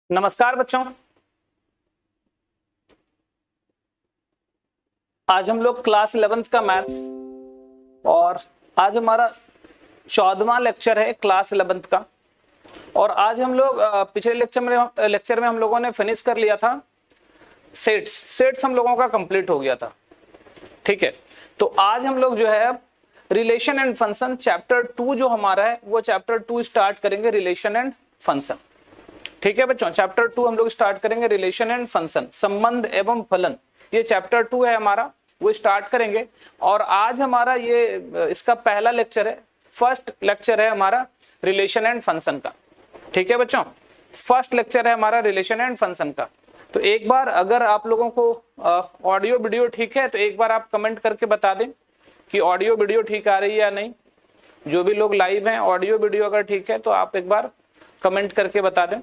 नमस्कार बच्चों। आज हम लोग क्लास 11th का मैथ्स और आज हमारा 14वां लेक्चर है क्लास 11th का। और आज हम लोग पिछले लेक्चर में हम लोगों ने फिनिश कर लिया था सेट्स हम लोगों का कंप्लीट हो गया था। ठीक है, तो आज हम लोग जो है रिलेशन एंड फंक्शन चैप्टर 2 जो हमारा है वो चैप्टर 2 स्टार्ट करेंगे, रिलेशन एंड फंक्शन। ठीक है बच्चों, चैप्टर 2 हम लोग स्टार्ट करेंगे, रिलेशन एंड फंक्शन, संबंध एवं फलन। ये चैप्टर 2 है हमारा, वो स्टार्ट करेंगे। और आज हमारा ये इसका पहला लेक्चर है, फर्स्ट लेक्चर है हमारा रिलेशन एंड फंक्शन का। ठीक है बच्चों, फर्स्ट लेक्चर है हमारा रिलेशन एंड फंक्शन का। तो एक बार अगर आप लोगों को ऑडियो वीडियो ठीक है तो एक बार आप कमेंट करके बता दें कि ऑडियो वीडियो ठीक आ रही है या नहीं। जो भी लोग लाइव हैं, ऑडियो वीडियो अगर ठीक है तो आप एक बार कमेंट करके बता दें।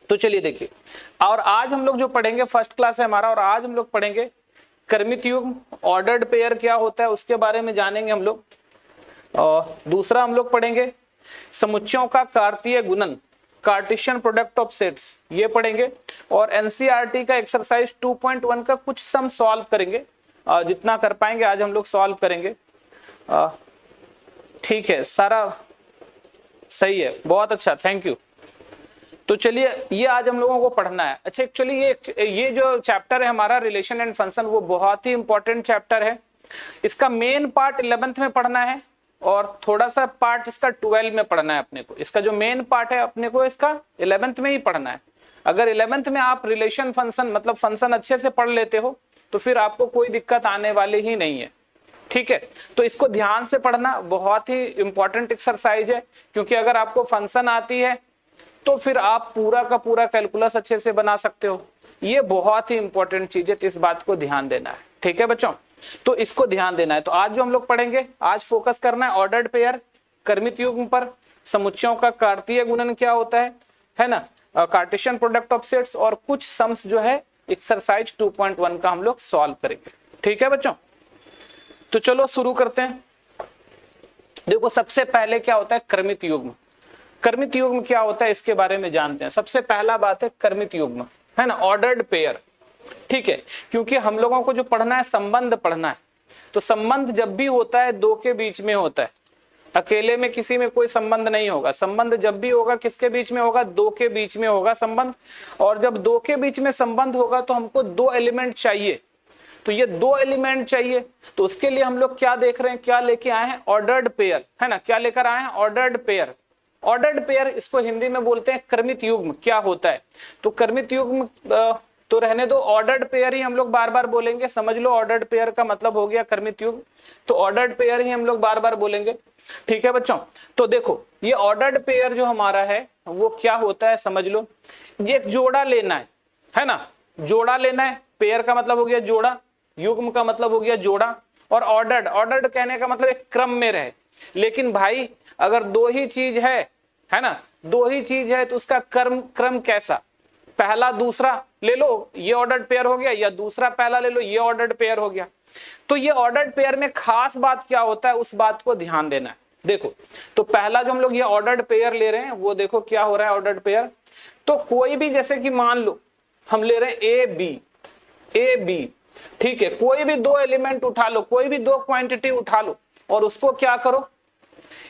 तो चलिए देखिए, और आज हम लोग जो पढ़ेंगे, फर्स्ट क्लास है हमारा, और आज हम लोग पढ़ेंगे क्रमित युग्म, ऑर्डर्ड पेयर क्या होता है उसके बारे में जानेंगे हम लोग। और दूसरा हम लोग पढ़ेंगे समुच्चयों का कार्तीय गुणन, कार्टेशियन प्रोडक्ट ऑफ सेट्स, ये पढ़ेंगे। और एनसीईआरटी का एक्सरसाइज 2.1 का कुछ सम सॉल्व करेंगे, जितना कर पाएंगे आज हम लोग सॉल्व करेंगे। ठीक है, सारा सही है, बहुत अच्छा, थैंक यू। तो चलिए, ये आज हम लोगों को पढ़ना है। अच्छा, एक्चुअली ये जो चैप्टर है हमारा रिलेशन एंड फंक्शन, वो बहुत ही इंपॉर्टेंट चैप्टर है। इसका मेन पार्ट 11th में पढ़ना है और थोड़ा सा पार्ट इसका 12 में पढ़ना है अपने को। इसका जो मेन पार्ट है अपने को इसका 11th में ही पढ़ना है। अगर 11th में आप रिलेशन फंक्शन मतलब फंक्शन अच्छे से पढ़ लेते हो तो फिर आपको कोई दिक्कत आने वाली ही नहीं है। ठीक है, तो इसको ध्यान से पढ़ना, बहुत ही इंपॉर्टेंट एक्सरसाइज है। क्योंकि अगर आपको फंक्शन आती है तो फिर आप पूरा का पूरा कैलकुलस अच्छे से बना सकते हो। ये बहुत ही इंपॉर्टेंट चीज है, तो इस बात को ध्यान देना है। ठीक है बच्चों, तो इसको ध्यान देना है। तो आज जो हम लोग पढ़ेंगे, आज फोकस करना है ऑर्डर्ड पेयर, क्रमित युग्म पर, समुच्चयों का कार्तीय गुणन क्या होता है ना, कार्टेशियन प्रोडक्ट ऑफ सेट्स, और कुछ सम्स जो है एक्सरसाइज 2.1 का हम लोग सॉल्व करेंगे। ठीक है बच्चों, तो चलो शुरू करते हैं। देखो, सबसे पहले क्या होता है क्रमित युग्म। क्रमित युग्म क्या होता है इसके बारे में जानते हैं। सबसे पहला बात है क्रमित युग्म, है ना, ऑर्डर्ड पेयर। ठीक है, क्योंकि हम लोगों को जो पढ़ना है संबंध पढ़ना है, तो संबंध जब भी होता है दो के बीच में होता है, अकेले में किसी में कोई संबंध नहीं होगा। संबंध जब भी होगा किसके बीच में होगा, दो के बीच में होगा संबंध। और जब दो के बीच में संबंध होगा तो हमको दो एलिमेंट चाहिए। तो ये दो एलिमेंट चाहिए, तो उसके लिए हम लोग क्या देख रहे हैं, क्या लेके आए हैं, ऑर्डर्ड पेयर, है ना, क्या लेकर आए हैं, ऑर्डर्ड पेयर। ऑर्डर्ड पेयर, इसको हिंदी में बोलते हैं क्रमित युग्म। क्या होता है, तो क्रमित युग्म तो रहने दो, ऑर्डर्ड पेयर ही हम लोग बार बार बोलेंगे। समझ लो, ऑर्डर्ड पेयर का मतलब हो गया क्रमित युग्म, तो ऑर्डर्ड पेयर ही हम लोग बार बार बोलेंगे। ठीक है बच्चों, तो देखो ये ऑर्डर्ड पेयर जो हमारा है वो क्या होता है समझ लो। ये एक जोड़ा लेना है ना, जोड़ा लेना है। पेयर का मतलब हो गया जोड़ा, युग्म का मतलब हो गया जोड़ा, और ऑर्डर्ड कहने का मतलब एक क्रम में रहे। लेकिन भाई अगर दो ही चीज है ना, दो ही चीज है तो उसका क्रम कैसा, पहला दूसरा ले लो ये ऑर्डर्ड पेयर हो गया, या दूसरा पहला ले लो ये ऑर्डर्ड पेयर हो गया। तो ये ऑर्डर्ड पेयर में खास बात क्या होता है उस बात को ध्यान देना है। देखो, तो पहला जो हम लोग ये ऑर्डर्ड पेयर ले रहे हैं वो देखो क्या हो रहा है ऑर्डर्ड पेयर। तो कोई भी, जैसे कि मान लो हम ले रहे हैं ए बी, ठीक है, कोई भी दो एलिमेंट उठा लो, कोई भी दो क्वांटिटी उठा लो और उसको क्या करो,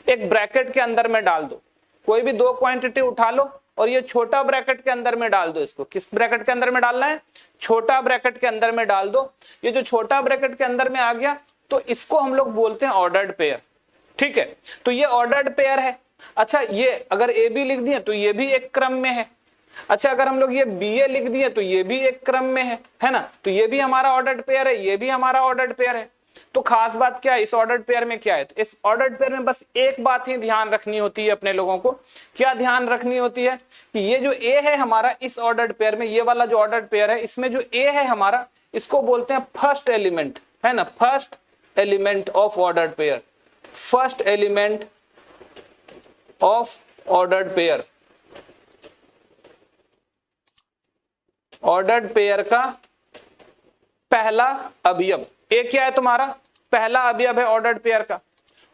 एक ब्रैकेट के अंदर में डाल दो। कोई भी दो क्वांटिटी उठा लो और ये छोटा ब्रैकेट के अंदर में डाल दो। इसको किस ब्रैकेट के अंदर में डालना है, छोटा ब्रैकेट के अंदर में डाल दो। ये जो छोटा ब्रैकेट के अंदर में आ गया तो इसको हम लोग बोलते हैं ऑर्डर्ड पेयर। ठीक है, तो ये ऑर्डर्ड पेयर है। अच्छा, ये अगर ए बी लिख दिए तो ये भी एक क्रम में है। अच्छा, अगर हम लोग ये बी ए लिख दिए तो ये भी एक क्रम में है ना, तो ये भी हमारा ऑर्डर्ड पेयर है, ये भी हमारा ऑर्डर्ड पेयर है। तो खास बात क्या है इस ऑर्डर्ड पेयर में, क्या है, तो इस ऑर्डर्ड पेयर में बस एक बात ही ध्यान रखनी होती है अपने लोगों को। क्या ध्यान रखनी होती है कि ये जो ए है हमारा इस ऑर्डर्ड पेयर में, ये वाला जो ऑर्डर्ड पेयर है इसमें जो ए है हमारा, इसको बोलते हैं फर्स्ट एलिमेंट, है ना, first element of ordered pair, first element of ordered pair. Ordered pair का पहला अवयव, ए क्या है तुम्हारा, पहला अवयव है ऑर्डर्ड पेयर का,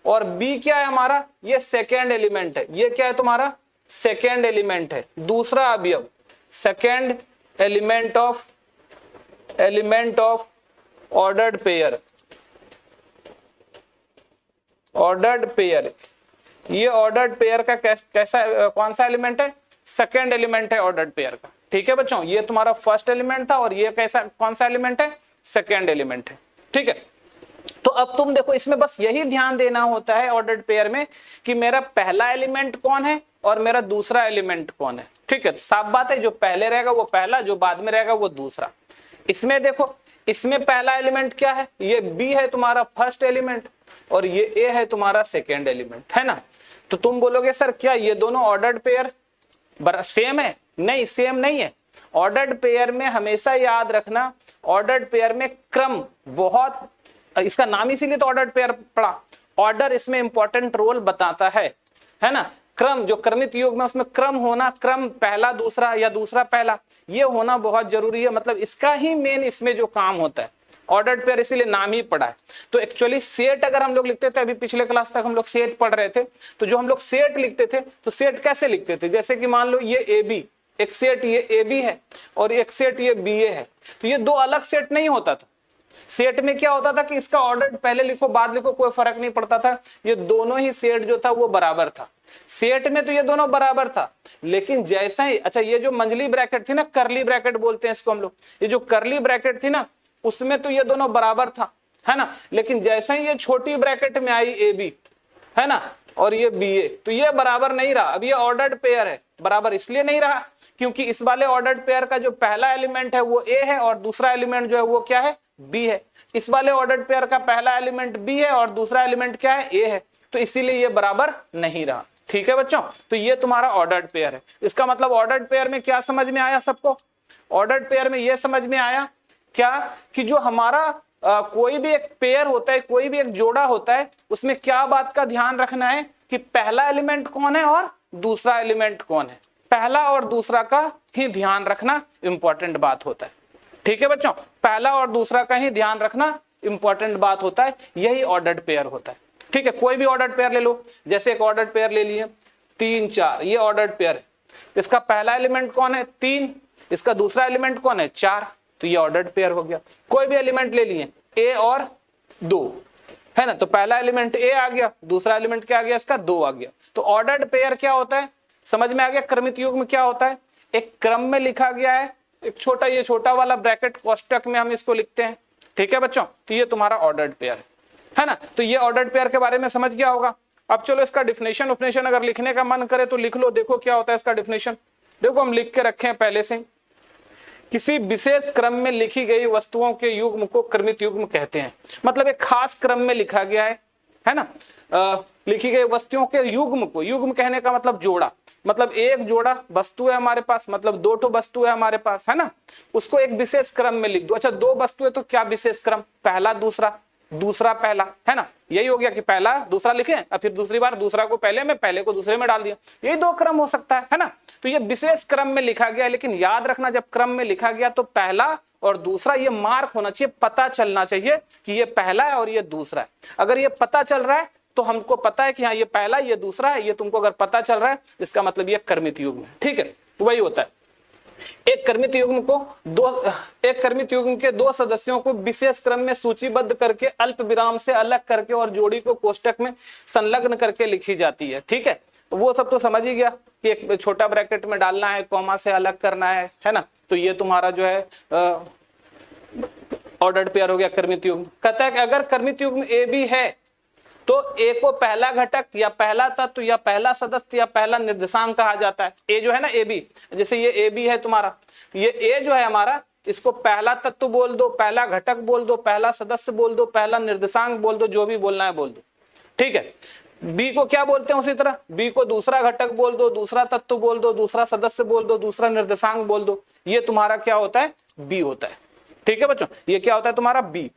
और बी क्या है हमारा, ये सेकेंड एलिमेंट है। ये क्या है तुम्हारा, सेकेंड एलिमेंट है, दूसरा अवयव, second element of ordered pair, ordered pair. ये ऑर्डर्ड पेयर का कैसा कौन सा एलिमेंट है? सेकेंड एलिमेंट है ऑर्डर्ड पेयर का। ठीक है बच्चों, ये तुम्हारा फर्स्ट एलिमेंट था और ये कैसा कौन सा एलिमेंट है? सेकेंड एलिमेंट है। ठीक है, तो अब तुम देखो इसमें बस यही ध्यान देना होता है ऑर्डर्ड पेयर में कि मेरा पहला एलिमेंट कौन है और मेरा दूसरा एलिमेंट कौन है। ठीक है, साफ बात है, जो पहले रहेगा वो पहला, जो बाद में रहेगा वो दूसरा। इसमें देखो, इसमें पहला एलिमेंट क्या है? ये बी है तुम्हारा फर्स्ट एलिमेंट और ये ए है तुम्हारा सेकेंड एलिमेंट, है ना। तो तुम बोलोगे सर क्या ये दोनों ऑर्डर्ड पेयर सेम है? नहीं, सेम नहीं है। ऑर्डर्ड पेयर में हमेशा याद रखना, ऑर्डर्ड पेयर में क्रम बहुत, इसका नाम इसीलिए तो ऑर्डर्ड पेयर पड़ा, ऑर्डर इसमें इंपॉर्टेंट रोल बताता है ना। क्रम, जो क्रमित योग में उसमें क्रम होना, क्रम पहला दूसरा या दूसरा पहला, ये होना बहुत जरूरी है। मतलब इसका ही मेन इसमें जो काम होता है, ऑर्डर्ड पेयर इसीलिए नाम ही पड़ा है। तो एक्चुअली सेट अगर हम लोग लिखते थे, अभी पिछले क्लास तक हम लोग सेट पढ़ रहे थे, तो जो हम लोग सेट लिखते थे तो सेट कैसे लिखते थे? जैसे कि मान लो ये ए बी, एक सेट ये ए बी है और एक सेट ये बी ए है, तो ये दो अलग सेट नहीं होता था। सेट में क्या होता था कि इसका ऑर्डर पहले लिखो बाद लिखो कोई फर्क नहीं पड़ता था, ये दोनों ही सेट जो था वो बराबर था। सेट में तो ये दोनों बराबर था, लेकिन जैसा ही, अच्छा ये जो मंझली ब्रैकेट थी ना, करली ब्रैकेट बोलते हैं इसको हम लोग, ये जो करली ब्रैकेट थी ना उसमें तो ये दोनों बराबर था, है ना। लेकिन जैसे ही ये छोटी ब्रैकेट में आई ए बी, है ना, और ये बी ए, तो ये बराबर नहीं रहा। अब ये ऑर्डर्ड पेयर है, बराबर इसलिए नहीं रहा क्योंकि इस वाले ऑर्डर्ड पेयर का जो पहला एलिमेंट है वो ए है और दूसरा एलिमेंट जो है वो क्या है? बी है। इस वाले ऑर्डर्ड पेयर का पहला एलिमेंट बी है और दूसरा एलिमेंट क्या है? ए है, तो इसीलिए ये बराबर नहीं रहा। ठीक है बच्चों, तो ये तुम्हारा ऑर्डर्ड पेयर है। इसका मतलब ऑर्डर्ड पेयर में क्या समझ में आया सबको? ऑर्डर्ड पेयर में ये समझ में आया क्या कि जो हमारा कोई भी एक पेयर होता है, कोई भी एक जोड़ा होता है, उसमें क्या बात का ध्यान रखना है कि पहला एलिमेंट कौन है और दूसरा एलिमेंट कौन है। पहला और दूसरा का ही ध्यान रखना इंपॉर्टेंट बात होता है। ठीक है बच्चों, पहला और दूसरा का ही ध्यान रखना इंपॉर्टेंट बात होता है, यही ऑर्डर्ड पेयर होता है। ठीक है, कोई भी ऑर्डर्ड पेयर ले लो, जैसे एक ऑर्डर्ड पेयर ले लिए 3 4, ये ऑर्डर्ड पेयर है। इसका पहला एलिमेंट कौन है? 3, इसका दूसरा एलिमेंट कौन है? 4, तो ये ऑर्डर्ड पेयर हो गया। कोई भी एलिमेंट ले लिए ए और 2, है ना, तो पहला एलिमेंट ए आ गया, दूसरा एलिमेंट क्या आ गया? इसका 2 आ गया। तो ऑर्डर्ड पेयर क्या होता है? समझ में आ गया? क्रमित युग्म क्या होता है? एक क्रम में लिखा गया है, एक छोटा, ये छोटा वाला ब्रैकेट कोष्टक में हम इसको लिखते हैं। ठीक है बच्चों, तो ये तुम्हारा ऑर्डर्ड पेयर है ना। तो ये ऑर्डर्ड पेयर के बारे में समझ गया होगा। अब चलो इसका डिफिनेशन उफिनेशन अगर लिखने का मन करे तो लिख लो। देखो क्या होता है इसका डिफिनेशन, देखो हम लिख के रखे हैं पहले से। किसी विशेष क्रम में लिखी गई वस्तुओं के युग्म को क्रमित युग्म कहते हैं। मतलब एक खास क्रम में लिखा गया है ना, लिखी गई वस्तुओं के युग्म को, युग्म कहने का मतलब जोड़ा, मतलब एक जोड़ा वस्तु है हमारे पास, मतलब 2 ठो वस्तु है हमारे पास, है ना, उसको एक विशेष क्रम में लिख दो। अच्छा 2 वस्तु है तो क्या विशेष क्रम? पहला दूसरा, दूसरा पहला, है ना। यही हो गया कि पहला दूसरा लिखे और फिर दूसरी बार दूसरा को पहले में, पहले को दूसरे में डाल दिया। यही 2 क्रम हो सकता है ना। तो ये विशेष क्रम में लिखा गया, लेकिन याद रखना जब क्रम में लिखा गया तो पहला और दूसरा ये मार्क होना चाहिए, पता चलना चाहिए कि ये पहला है और ये दूसरा है। अगर ये पता चल रहा है तो हमको पता है कि हाँ ये पहला ये दूसरा है, ये तुमको अगर पता चल रहा है इसका मतलब ये क्रमित युग्म है। ठीक है, वही होता है। एक क्रमित युग्म के 2 सदस्यों को विशेष क्रम में सूचीबद्ध करके अल्प विराम से अलग करके और जोड़ी को कोष्टक में संलग्न करके लिखी जाती है। ठीक है, तो वो सब तो समझ ही गया कि एक छोटा ब्रैकेट में डालना है, कॉमा से अलग करना है ना। तो ये तुम्हारा जो है ऑर्डर्ड पेयर हो गया क्रमित युग्म। कहता है कि अगर क्रमित युग्म ए बी है तो ए को पहला घटक या पहला तत्व या पहला सदस्य या पहला निर्देशांक कहा जाता है। ए जो है ना ए बी, जैसे ये ए बी है तुम्हारा, ये ए जो है हमारा, इसको पहला तत्व बोल दो, पहला घटक बोल दो, पहला सदस्य बोल दो, पहला निर्देशांक बोल दो, जो भी बोलना है बोल दो। ठीक है, बी को क्या बोलते हैं? उसी तरह बी को दूसरा घटक बोल दो, दूसरा तत्व बोल दो, दूसरा सदस्य बोल दो, दूसरा निर्देशांक बोल दो। ये तुम्हारा क्या होता है? बी होता है। ठीक है बच्चों, ये क्या होता है तुम्हारा? बी,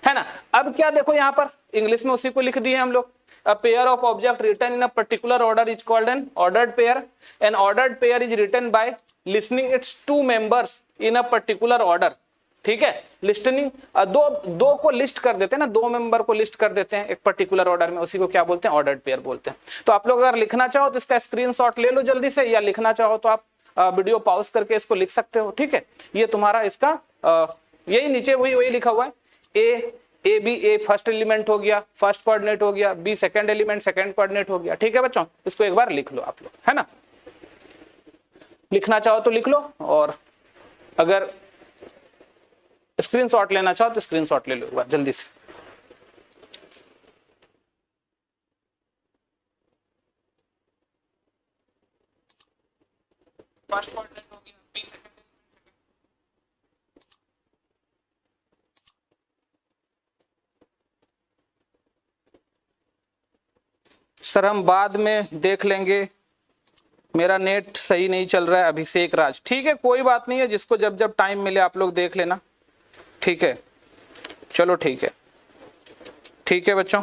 है ना। अब क्या देखो यहाँ पर इंग्लिश में उसी को लिख दिए हम लोग। A pair of object written in a particular order is called an ordered pair. An ordered pair is written by listening its 2 members in a particular order. ठीक है। लिस्टनिंग दो को लिस्ट कर देते हैं ना, दो मेंबर को लिस्ट कर देते हैं एक पर्टिकुलर ऑर्डर में, उसी को क्या बोलते हैं, ऑर्डर्ड पेयर बोलते हैं। तो आप लोग अगर लिखना चाहो तो इसका स्क्रीनशॉट ले लो जल्दी से, या लिखना चाहो तो आप वीडियो पॉज करके इसको लिख सकते हो, ठीक है। ये तुम्हारा इसका यही नीचे वही लिखा हुआ है, A B, A first element हो गया, फर्स्ट कोऑर्डिनेट हो गया, B second element, second coordinate हो गया, ठीक है बच्चों। इसको एक बार लिख लो आप लोग, है ना। लिखना चाहो तो लिख लो, और अगर स्क्रीनशॉट लेना चाहो तो स्क्रीनशॉट ले लो एक बार जल्दी से। फर्स्ट कोऑर्डिनेट हो गया, बी सेकंड एलिमेंट, सर हम बाद में देख लेंगे, मेरा नेट सही नहीं चल रहा है। अभिषेक राज, ठीक है कोई बात नहीं है, जिसको जब जब टाइम मिले आप लोग देख लेना, ठीक है। चलो ठीक है, ठीक है बच्चों।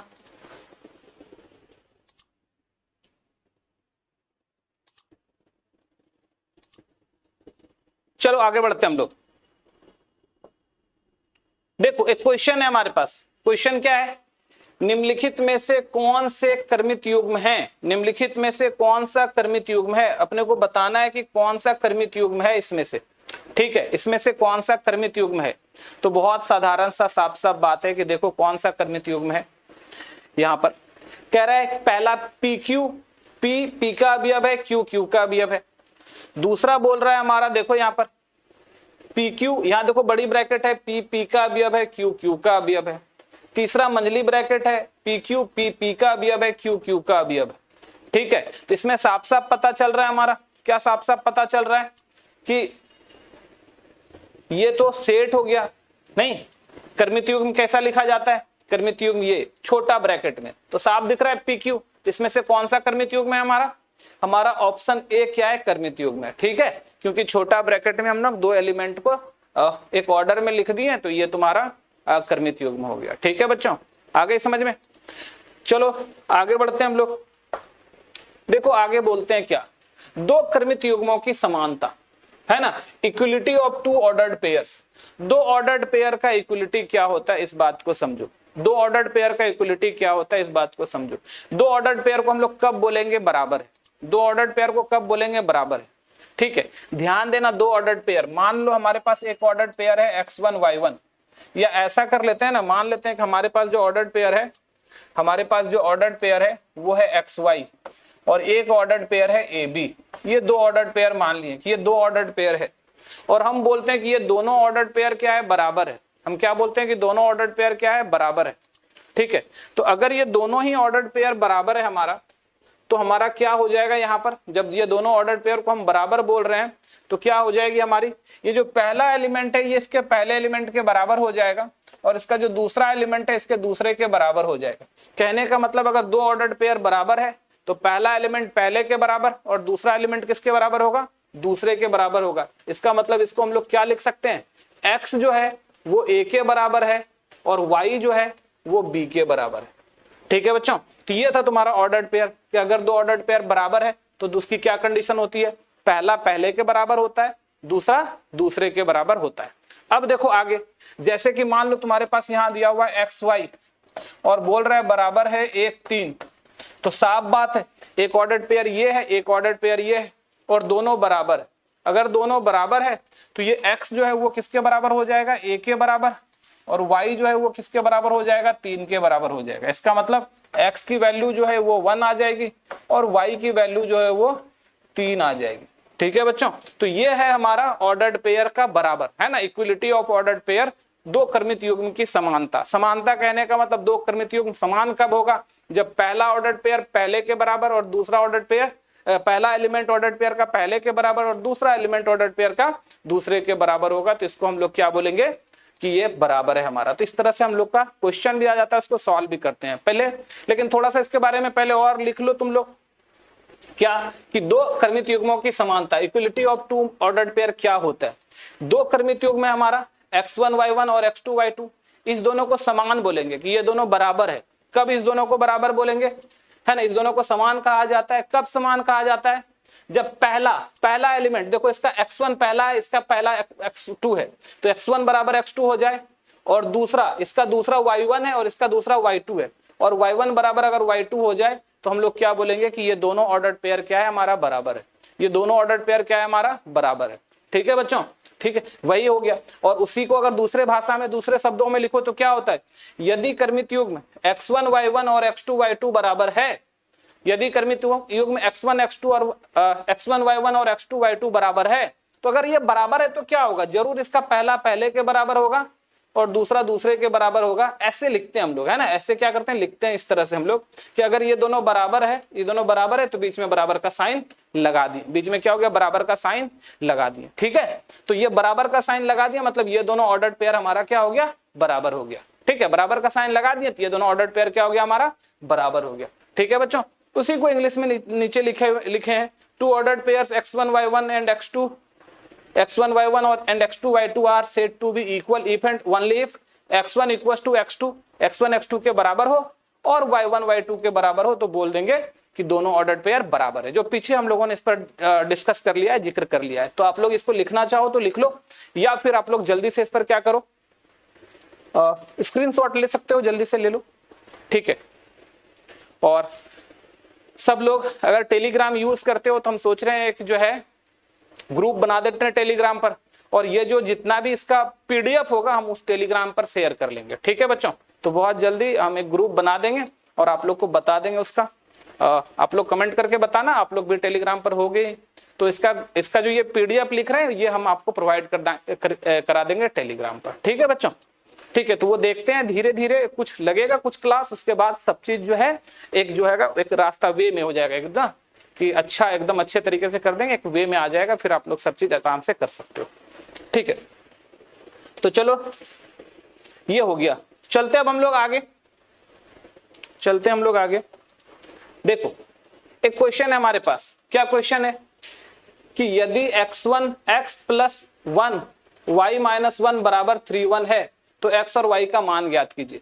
चलो आगे बढ़ते हैं हम लोग। देखो एक क्वेश्चन है हमारे पास, क्वेश्चन क्या है, निम्नलिखित में से कौन से कर्मित युग्म है, निम्नलिखित में से कौन सा कर्मित युग्म है, अपने को बताना है कि कौन सा कर्मित युग्म है इसमें से, ठीक है। इसमें से कौन सा कर्मित युग्म है, तो बहुत साधारण सा साफ साफ बात है कि देखो कौन सा कर्मित युग्म है। यहां पर कह रहा है पहला पी क्यू, पी का अवयव है, क्यू का अवयव है। दूसरा बोल रहा है हमारा, देखो यहां पर पी क्यू, यहां देखो बड़ी ब्रैकेट है, पी का अवयव है, क्यू का अवयव है। तीसरा मंझली ब्रैकेट है, पी का अवयव है, क्यू का अवयव है, ठीक है। तो इसमें साफ साफ पता चल रहा है हमारा, क्या साफ साफ पता चल रहा है कि ये तो सेट हो गया, नहीं कर्मित युग्म कैसा लिखा जाता है, कर्मित युग्म ये छोटा ब्रैकेट में, तो साफ दिख रहा है पी क्यू। तो इसमें से कौन सा कर्मित युग्म है हमारा, हमारा ऑप्शन ए क्या है, कर्मित युग्म है, ठीक है। क्योंकि छोटा ब्रैकेट में हम लोग दो एलिमेंट को एक ऑर्डर में लिख दिए, तो ये तुम्हारा कर्मित युग्म हो गया, ठीक है बच्चों। आगे समझ में, चलो आगे बढ़ते हैं हम लोग। देखो आगे बोलते हैं क्या, दो कर्मित युग्मों की समानता, है ना, equality of two ordered pairs. दो ऑर्डर्ड पेयर का इक्वलिटी क्या होता है इस बात को समझो, दो ऑर्डर्ड पेयर का इक्वलिटी क्या होता है इस बात को समझो। दो ऑर्डर्ड पेयर को हम लोग कब बोलेंगे, बराबर है। दो ऑर्डर्ड पेयर को कब बोलेंगे, बराबर है, ठीक है। ध्यान देना, दो ऑर्डर्ड पेयर, मान लो हमारे पास एक ऑर्डर्ड पेयर है x1 y1, या ऐसा कर लेते हैं ना, मान लेते हैं कि हमारे पास जो ऑर्डर्ड पेयर है, हमारे पास जो ऑर्डर्ड पेयर है वो है xy, और एक ऑर्डर्ड पेयर है AB। ये दो ऑर्डर्ड पेयर मान लिए कि ये दो ऑर्डर्ड पेयर है, और हम बोलते हैं कि ये दोनों ऑर्डर्ड पेयर क्या है, बराबर है। हम क्या बोलते हैं कि दोनों ऑर्डर्ड पेयर क्या है, बराबर है, ठीक है। तो अगर ये दोनों ही ऑर्डर्ड पेयर बराबर है हमारा, तो हमारा क्या हो जाएगा, यहाँ पर जब ये दोनों ऑर्डर्ड पेयर को हम बराबर बोल रहे हैं तो क्या हो जाएगी हमारी, ये जो पहला एलिमेंट है ये इसके पहले एलिमेंट के बराबर हो जाएगा, और इसका जो दूसरा एलिमेंट है इसके दूसरे के बराबर हो जाएगा। कहने का मतलब अगर दो ऑर्डर्ड पेयर बराबर है तो पहला एलिमेंट पहले के बराबर और दूसरा एलिमेंट किसके बराबर होगा, दूसरे के बराबर होगा। इसका मतलब इसको हम लोग क्या लिख सकते हैं, x जो है वो a के बराबर है और y जो है वो b के बराबर है, ठीक है बच्चों। तो ये था तुम्हारा ऑर्डर्ड पेयर कि अगर दो ऑर्डर्ड पेयर बराबर है तो उसकी क्या कंडीशन होती है, पहला पहले के बराबर होता है, दूसरा दूसरे के बराबर होता है। अब देखो आगे, जैसे कि मान लो तुम्हारे पास यहां दिया हुआ है xy और बोल रहा है बराबर है 1 3, तो साफ बात है एक ऑर्डर्ड पेयर ये है, एक ऑर्डर्ड पेयर ये है, और दोनों बराबर है। अगर दोनों बराबर है तो ये x जो है वो किसके बराबर हो जाएगा, a के बराबर, और y जो है वो किसके बराबर हो जाएगा, 3 के बराबर हो जाएगा। इसका मतलब x की वैल्यू जो है वो 1 आ जाएगी और y की वैल्यू जो है वो 3 आ जाएगी, ठीक है बच्चों। तो ये है हमारा ऑर्डर्ड पेयर का बराबर, है ना, इक्वलिटी ऑफ ऑर्डर्ड पेयर, दो कर्मित युग्म की समानता। समानता कहने का मतलब दो कर्मित युग्म समान कब होगा, जब पहला ऑर्डर्ड पेयर पहले के बराबर और दूसरा ऑर्डर्ड पेयर, पहला एलिमेंट ऑर्डर्ड पेयर का पहले के बराबर और दूसरा एलिमेंट ऑर्डर्ड पेयर का दूसरे के बराबर होगा। तो इसको हम लोग क्या बोलेंगे कि ये बराबर है हमारा। तो इस तरह से हम लोग का क्वेश्चन दिया जाता है, इसको सॉल्व भी करते हैं पहले। लेकिन थोड़ा सा इसके बारे में पहले और लिख लो तुम लोग, क्या कि दो कर्मित युग्मों की समानता, equality of two ordered pair क्या होता है। दो कर्मित युग्म है हमारा x1 y1 और x2 y2, इस दोनों को समान बोलेंगे कि ये दोनों बराबर है। कब इस दोनों को बराबर बोलेंगे, है ना, इस दोनों को समान कहा जाता है। कब समान कहा जाता है, जब पहला एलिमेंट देखो, इसका x1 पहला है, इसका पहला x2 है, तो x1 बराबर x2 हो जाए, और दूसरा इसका दूसरा y1 है और इसका दूसरा y2 है, और y1 बराबर अगर y2 हो जाए तो हम लोग क्या बोलेंगे कि ये दोनों ऑर्डर्ड पेयर क्या है हमारा, बराबर है। ये दोनों ऑर्डर्ड पेयर क्या है हमारा, बराबर है। ठीक है बच्चों, ठीक है, वही हो गया। और उसी को अगर दूसरे भाषा में दूसरे शब्दों में लिखो तो क्या होता है, यदि क्रमित युग्म x1 y1 और x2 y2 बराबर है, यदि क्रमित युग्म x1 x2 और x1 y1 और x2 y2 बराबर है, तो अगर ये बराबर है तो क्या होगा, जरूर इसका पहला पहले के बराबर होगा और दूसरा दूसरे के बराबर होगा। ऐसे लिखते हैं हम लोग, है ना, ऐसे क्या करते हैं, लिखते हैं इस तरह से हम लोग कि अगर ये दोनों बराबर है, ये दोनों बराबर है, तो बीच में बराबर का साइन लगा दिए, बीच में क्या हो गया, बराबर का साइन लगा दिए। ठीक है, तो ये बराबर का साइन लगा दिया, मतलब ये दोनों ऑर्डर्ड पेयर हमारा क्या हो गया, बराबर हो गया। ठीक है, बराबर का साइन लगा दिए तो ये दोनों ऑर्डर्ड पेयर क्या हो गया हमारा, बराबर हो गया। ठीक है बच्चों, उसी को इंग्लिश में नीचे लिखे हैं, two ordered pairs x1 y1 and x1 y1 and x2 y2 are said to be equal if and only if x1 equals to x2, x1 x2 के बराबर हो और y1 y2 के बराबर हो, तो बोल देंगे कि दोनों ऑर्डर्ड पेयर बराबर है। जो पीछे हम लोगों ने इस पर डिस्कस कर लिया है, जिक्र कर लिया है। तो आप लोग इसको लिखना चाहो तो लिख लो, या फिर आप लोग जल्दी से इस पर क्या करो, स्क्रीनशॉट ले सकते हो, जल्दी से ले लो। ठीक है, और सब लोग अगर टेलीग्राम यूज करते हो तो हम सोच रहे हैं एक जो है ग्रुप बना देते हैं टेलीग्राम पर, और ये जो जितना भी इसका पीडीएफ होगा हम उस टेलीग्राम पर शेयर कर लेंगे। ठीक है बच्चों, तो बहुत जल्दी हम एक ग्रुप बना देंगे और आप लोग को बता देंगे उसका। आप लोग कमेंट करके बताना, आप लोग भी टेलीग्राम पर हो गए तो इसका जो ये पीडीएफ लिख रहे हैं ये हम आपको प्रोवाइड करा देंगे टेलीग्राम पर। ठीक है बच्चों, ठीक है, तो वो देखते हैं धीरे धीरे, कुछ लगेगा कुछ क्लास, उसके बाद सब चीज जो है एक जो है एक रास्ता वे में हो जाएगा एकदम, कि अच्छा एकदम अच्छे तरीके से कर देंगे, एक वे में आ जाएगा, फिर आप लोग सब चीज आराम से कर सकते हो। ठीक है, तो चलो ये हो गया, चलते अब हम लोग आगे, चलते हम लोग आगे। देखो एक क्वेश्चन है हमारे पास, क्या क्वेश्चन है कि यदि x1 x plus 1 y minus 1 बराबर 3 है तो x और y का मान ज्ञात कीजिए।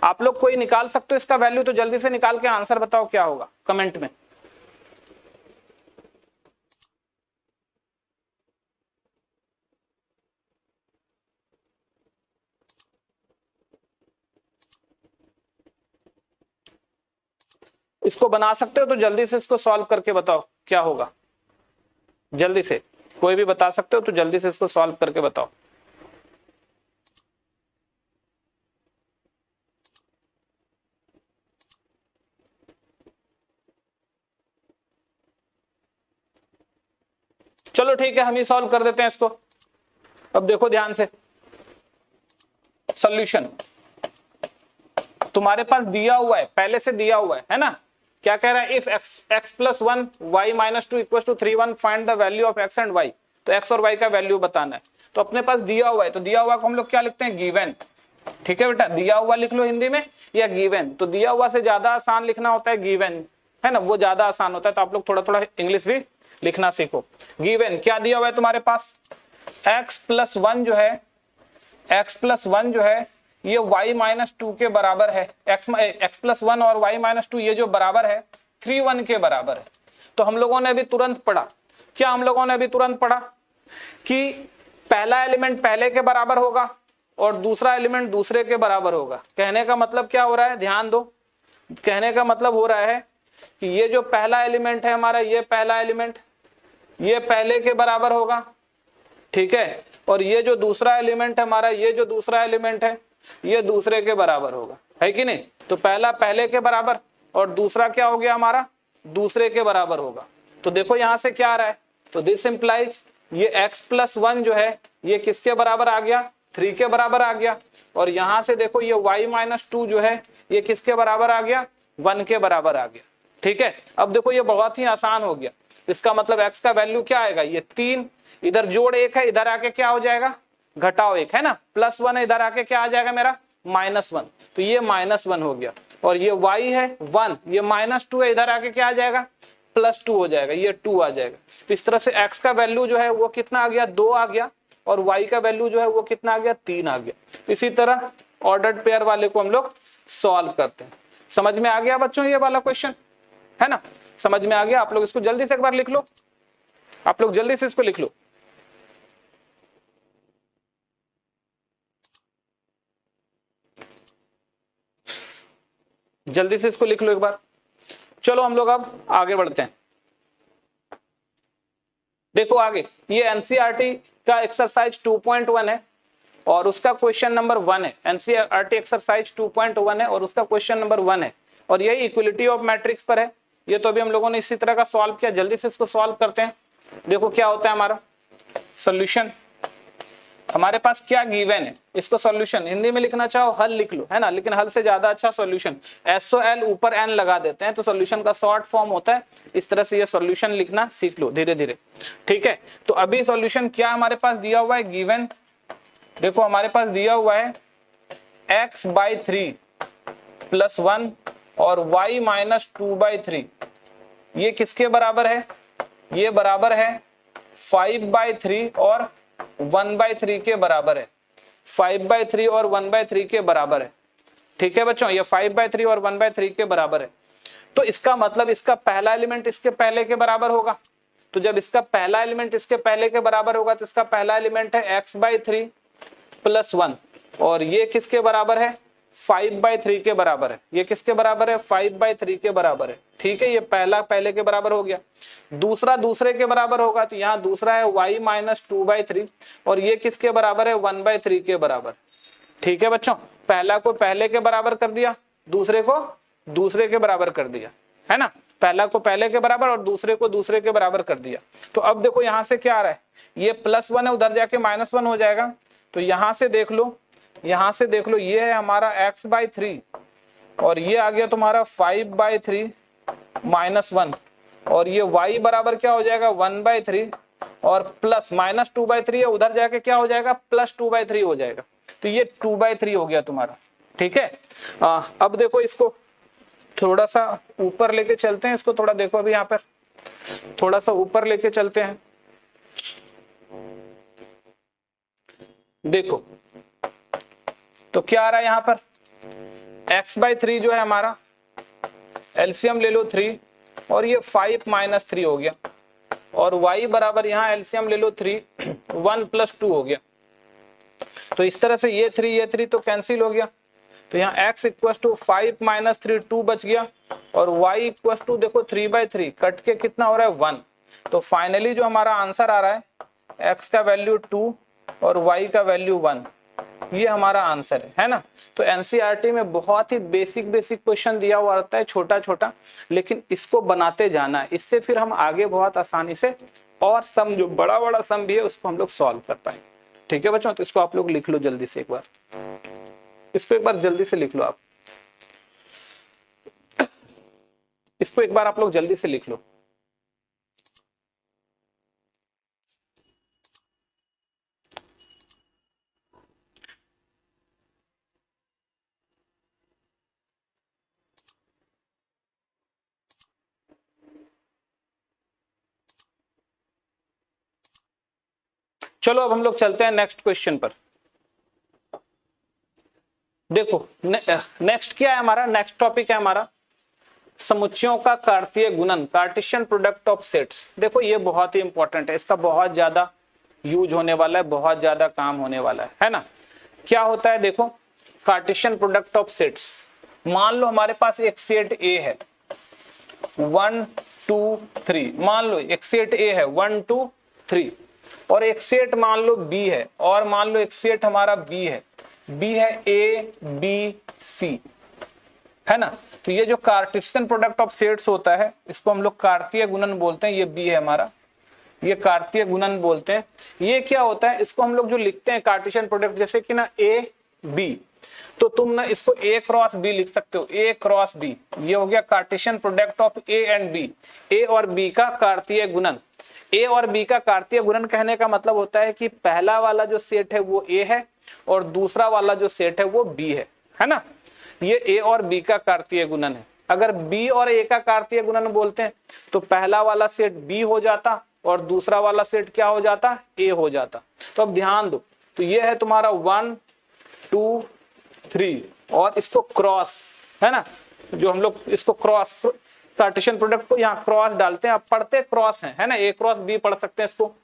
आप लोग कोई निकाल सकते हो इसका वैल्यू, तो जल्दी से निकाल के आंसर बताओ क्या होगा कमेंट में। इसको बना सकते हो तो जल्दी से इसको सॉल्व करके बताओ क्या होगा, जल्दी से कोई भी बता सकते हो तो जल्दी से इसको सॉल्व करके बताओ। चलो ठीक है, हम ही सॉल्व कर देते हैं इसको। अब देखो ध्यान से, सॉल्यूशन तुम्हारे पास दिया हुआ है, पहले से दिया हुआ है ना। क्या कह रहा है, if x plus 1 y minus 2 equal to 3 find the value of x and y, तो x और y का वैल्यू बताना है। तो अपने पास दिया हुआ है, तो दिया हुआ को हम लोग क्या लिखते हैं, गिवन। ठीक है बेटा, दिया हुआ लिख लो हिंदी में या गिवन, तो दिया हुआ से ज्यादा आसान लिखना होता है गिवन, है ना, वो ज्यादा आसान होता है। तो आप लोग थोड़ा थोड़ा इंग्लिश भी लिखना सीखो। गिवन क्या दिया हुआ है तुम्हारे पास, x प्लस 1 जो है, x प्लस 1 जो है ये y माइनस 2 के बराबर है, x प्लस 1 और y माइनस 2 ये जो बराबर है 3 के बराबर है। तो हम लोगों ने अभी तुरंत पढ़ा, क्या हम लोगों ने अभी तुरंत पढ़ा कि पहला एलिमेंट पहले के बराबर होगा और दूसरा एलिमेंट दूसरे के बराबर होगा। कहने का मतलब क्या हो रहा है, ध्यान दो, कहने का मतलब हो रहा है कि ये जो पहला एलिमेंट है हमारा, ये पहला एलिमेंट ये पहले के बराबर होगा, ठीक है, और ये जो दूसरा एलिमेंट है हमारा, ये जो दूसरा एलिमेंट है ये दूसरे के बराबर होगा, है कि नहीं। तो पहला पहले के बराबर और दूसरा क्या हो गया हमारा, दूसरे के बराबर होगा। तो देखो यहां से क्या आ रहा है, तो दिस इंप्लाइज ये x प्लस 1 जो है ये किसके बराबर आ गया, 3 के बराबर आ गया, और यहां से देखो ये y माइनस 2 जो है ये किसके बराबर आ गया, 1 के बराबर आ गया। ठीक है, अब देखो ये बहुत ही आसान हो गया। इसका मतलब x का वैल्यू क्या आएगा, ये 3, इधर जोड़ 1 है, इधर आके क्या हो जाएगा, घटाओ 1 है ना, प्लस 1 है, इधर आके क्या आ जाएगा मेरा -1, तो ये -1 हो गया। और ये y है 1, ये -2 है, इधर आके क्या आ जाएगा +2 हो जाएगा, ये 2 आ जाएगा। तो इस तरह से x का वैल्यू जो है वो कितना आ गया, 2 आ गया, और y का वैल्यू जो है वो कितना आ गया, 3 आ गया। इसी तरह ऑर्डर्ड पेयर वाले को हम लोग सॉल्व करते हैं। समझ में आ गया बच्चों ये वाला क्वेश्चन, है ना, समझ में आ गया। आप लोग इसको जल्दी से एक बार लिख लो, आप लोग जल्दी से इसको लिख लो। जल्दी से इसको लिख लो एक बार। चलो हम लोग अब आगे बढ़ते हैं। देखो आगे, ये एनसीईआरटी का एक्सरसाइज 2.1 है और उसका क्वेश्चन नंबर 1 है। एनसीईआरटी एक्सरसाइज 2.1 है और उसका क्वेश्चन नंबर 1 है और यही इक्वलिटी ऑफ मैट्रिक्स पर है। ये तो अभी हम लोगों ने इसी तरह का सॉल्व किया। जल्दी से इसको सॉल्व करते हैं। देखो क्या होता है हमारा सॉल्यूशन। हमारे पास क्या गिवन है, इसको सॉल्यूशन हिंदी में लिखना चाहो हल लिख लो, है ना, लेकिन हल से ज्यादा अच्छा सॉल्यूशन। SOL ऊपर n लगा देते हैं तो सॉल्यूशन का शॉर्ट फॉर्म होता है। इस तरह से ये सॉल्यूशन लिखना सीख लो धीरे धीरे, ठीक है। तो अभी सॉल्यूशन क्या हमारे पास दिया हुआ है गिवन, देखो हमारे पास दिया हुआ है x/3 + 1 और y - 2/3। ये किसके बराबर है, ये बराबर है 5/3 और 1/3 के बराबर है। 5/3 और 1/3 के बराबर है, ठीक है बच्चों। ये 5/3 और 1/3 के बराबर है। तो इसका मतलब इसका पहला एलिमेंट इसके पहले के बराबर होगा। तो जब इसका पहला एलिमेंट इसके पहले के बराबर होगा तो इसका पहला एलिमेंट है x/3 + 1 और ये किसके बराबर है 5/3 के बराबर है। ये किसके बराबर है 5/3 के बराबर है, ठीक है। ये पहला पहले के बराबर हो गया। दूसरा दूसरे के बराबर होगा तो यहाँ दूसरा है y - 2/3 और ये किसके बराबर है 1/3 के बराबर, ठीक है बच्चों। पहला को पहले के बराबर कर दिया, दूसरे को दूसरे के बराबर कर दिया, है ना। पहला को पहले के बराबर और दूसरे को दूसरे के बराबर कर दिया। तो अब देखो यहाँ से क्या आ रहा है, ये +1 है, उधर जाके -1 हो जाएगा। तो यहाँ से देख लो, यहाँ से देख लो, ये है हमारा x/3 और ये आ गया तुम्हारा 5/3 - 1 और ये y बराबर क्या हो जाएगा 1/3 और प्लस -2/3 है, उधर जाके क्या हो जाएगा +2/3 हो जाएगा। तो ये 2/3 हो गया तुम्हारा, ठीक है। अब देखो इसको थोड़ा सा ऊपर लेके चलते हैं, इसको थोड़ा देखो, अभी यहाँ पर थोड़ा सा ऊपर लेके चलते हैं। देखो तो क्या आ रहा है यहाँ पर x/3 जो है हमारा, एलसीएम ले लो 3 और ये 5 - 3 हो गया और y बराबर यहाँ एलसीएम ले लो 3 1 + 2 हो गया। तो इस तरह से ये 3 तो कैंसिल हो गया। तो यहाँ x = 5 - 3 2 बच गया और y = देखो 3/3 कट के कितना हो रहा है 1। तो फाइनली जो हमारा आंसर आ रहा है x का वैल्यू 2 और y का वैल्यू 1, ये हमारा आंसर है ना। तो एनसीईआरटी में बहुत ही बेसिक क्वेश्चन दिया हुआ रहता है, छोटा छोटा, लेकिन इसको बनाते जाना है, इससे फिर हम आगे बहुत आसानी से और सम जो बड़ा बड़ा सम भी है उसको हम लोग सॉल्व कर पाएंगे, ठीक है बच्चों। तो इसको आप लोग लिख लो जल्दी से एक बार, इसको एक बार जल्दी से लिख लो आप, इसको एक बार आप लोग जल्दी से लिख लो। चलो अब हम लोग चलते हैं नेक्स्ट क्वेश्चन पर। देखो नेक्स्ट क्या है हमारा, नेक्स्ट टॉपिक है हमारा समुच्चयों का कार्तीय गुणन, कार्टेशियन प्रोडक्ट ऑफ सेट्स। देखो ये बहुत ही इंपॉर्टेंट है, इसका बहुत ज्यादा यूज होने वाला है, बहुत ज्यादा काम होने वाला है ना। क्या होता है देखो कार्टेशियन प्रोडक्ट ऑफ सेट्स, मान लो हमारे पास एक सेट ए है 1 2 3, मान लो एक सेट ए है 1 2 3 और एक सेट मान लो बी है और मान लो एक सेट हमारा बी है ए बी सी, है ना। तो ये जो कार्टेशियन प्रोडक्ट ऑफ सेट्स होता है इसको हम लोग कार्तीय गुणन बोलते हैं। ये बी है हमारा, ये कार्तीय गुणन बोलते हैं। ये क्या होता है, इसको हम लोग जो लिखते हैं कार्टेशियन प्रोडक्ट, जैसे कि ना ए बी, तो तुम ना इसको A क्रॉस B लिख सकते हो, A क्रॉस B, ये हो गया Cartesian product of A and B, A और B का कार्तीय गुणन। A और B का कार्तीय गुणन कहने का मतलब होता है कि पहला वाला जो सेट है वो A है और दूसरा वाला जो सेट है वो B है ना। ये A और B का कार्तीय गुणन है। अगर B और A का कार्तीय गुणन बोलते हैं तो पहला वाला सेट B हो जाता और दूसरा वाला सेट क्या हो जाता, A हो जाता। तो अब ध्यान दो, तो ये है तुम्हारा 1 2 3 और इसको क्रॉस, है ना, जो हम लोग इसको क्रॉस कार्टेशियन प्रोडक्ट को यहाँ क्रॉस डालते हैं, आप पढ़ते क्रॉस है ना, ए क्रॉस बी पढ़ सकते हैं इसको,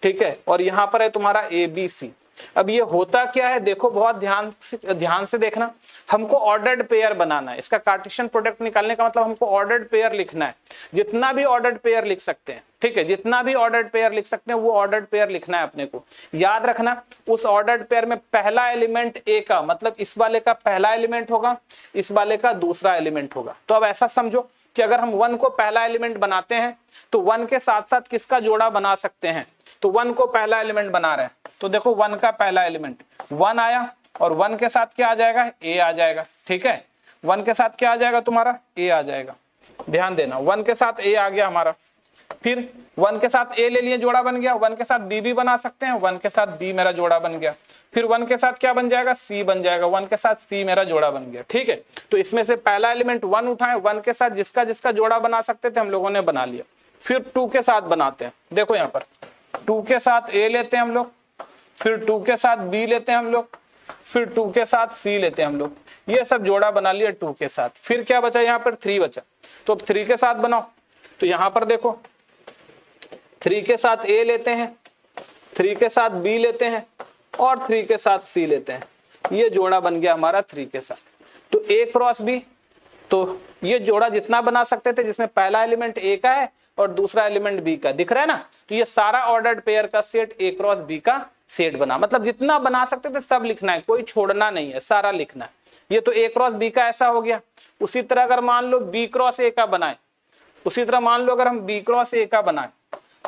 ठीक है। और यहाँ पर है तुम्हारा ए बी सी। अब ये होता क्या है देखो, बहुत ध्यान से देखना, हमको ऑर्डर्ड पेयर बनाना है। इसका कार्टेशियन प्रोडक्ट निकालने का मतलब हमको ऑर्डर्ड पेयर लिखना है, जितना भी ऑर्डर्ड पेयर लिख सकते हैं, ठीक है, जितना भी ऑर्डर्ड पेयर लिख सकते हैं वो ऑर्डर्ड पेयर लिखना है अपने को। याद रखना उस ऑर्डर्ड पेयर में पहला एलिमेंट ए का मतलब इस वाले का पहला एलिमेंट होगा, इस वाले का दूसरा एलिमेंट होगा। तो अब ऐसा समझो कि अगर हम 1 को पहला एलिमेंट बनाते हैं तो 1 के साथ साथ किसका जोड़ा बना सकते हैं, तो 1 को पहला एलिमेंट बना रहे हैं तो देखो 1 का पहला एलिमेंट 1 आया और 1 के साथ क्या आ जाएगा, ए आ जाएगा, ठीक है। 1 के साथ क्या आ जाएगा तुम्हारा, ए आ जाएगा। ध्यान देना 1 के साथ ए आ गया हमारा, फिर 1 के साथ ए ले लिए, जोड़ा बन गया। 1 के साथ बी भी बना सकते हैं, 1 के साथ बी मेरा जोड़ा बन गया। फिर 1 के साथ क्या बन जाएगा, सी बन जाएगा। 1 के साथ सी मेरा जोड़ा बन गया, ठीक है। तो इसमें से पहला एलिमेंट 1 उठाए, 1 के साथ जिसका जिसका जोड़ा बना सकते थे हम लोगों ने बना लिया। फिर 2 के साथ बनाते हैं, देखो यहाँ पर 2 के साथ ए लेते हैं हम लोग, फिर 2 के साथ बी लेते हैं हम लोग, फिर 2 के साथ सी लेते हैं हम लोग। ये सब जोड़ा बना लिया 2 के साथ। फिर क्या बचा, यहाँ पर 3 बचा, तो 3 के साथ बनाओ। तो यहाँ पर देखो 3 के साथ ए लेते हैं, 3 के साथ बी लेते हैं और 3 के साथ सी लेते हैं। ये जोड़ा बन गया हमारा 3 के साथ। तो ए क्रॉस बी, तो ये जोड़ा जितना बना सकते थे जिसमें पहला एलिमेंट ए का है और दूसरा एलिमेंट बी का, दिख रहा है ना। तो ये सारा ऑर्डर्ड पेयर का सेट ए क्रॉस बी का सेट बना, मतलब जितना बना सकते थे सब लिखना है, कोई छोड़ना नहीं है, सारा लिखना है। ये तो ए क्रॉस बी का ऐसा हो गया। उसी तरह अगर मान लो बी क्रॉस ए का बनाए, उसी तरह मान लो अगर हम बी क्रॉस ए का बनाए,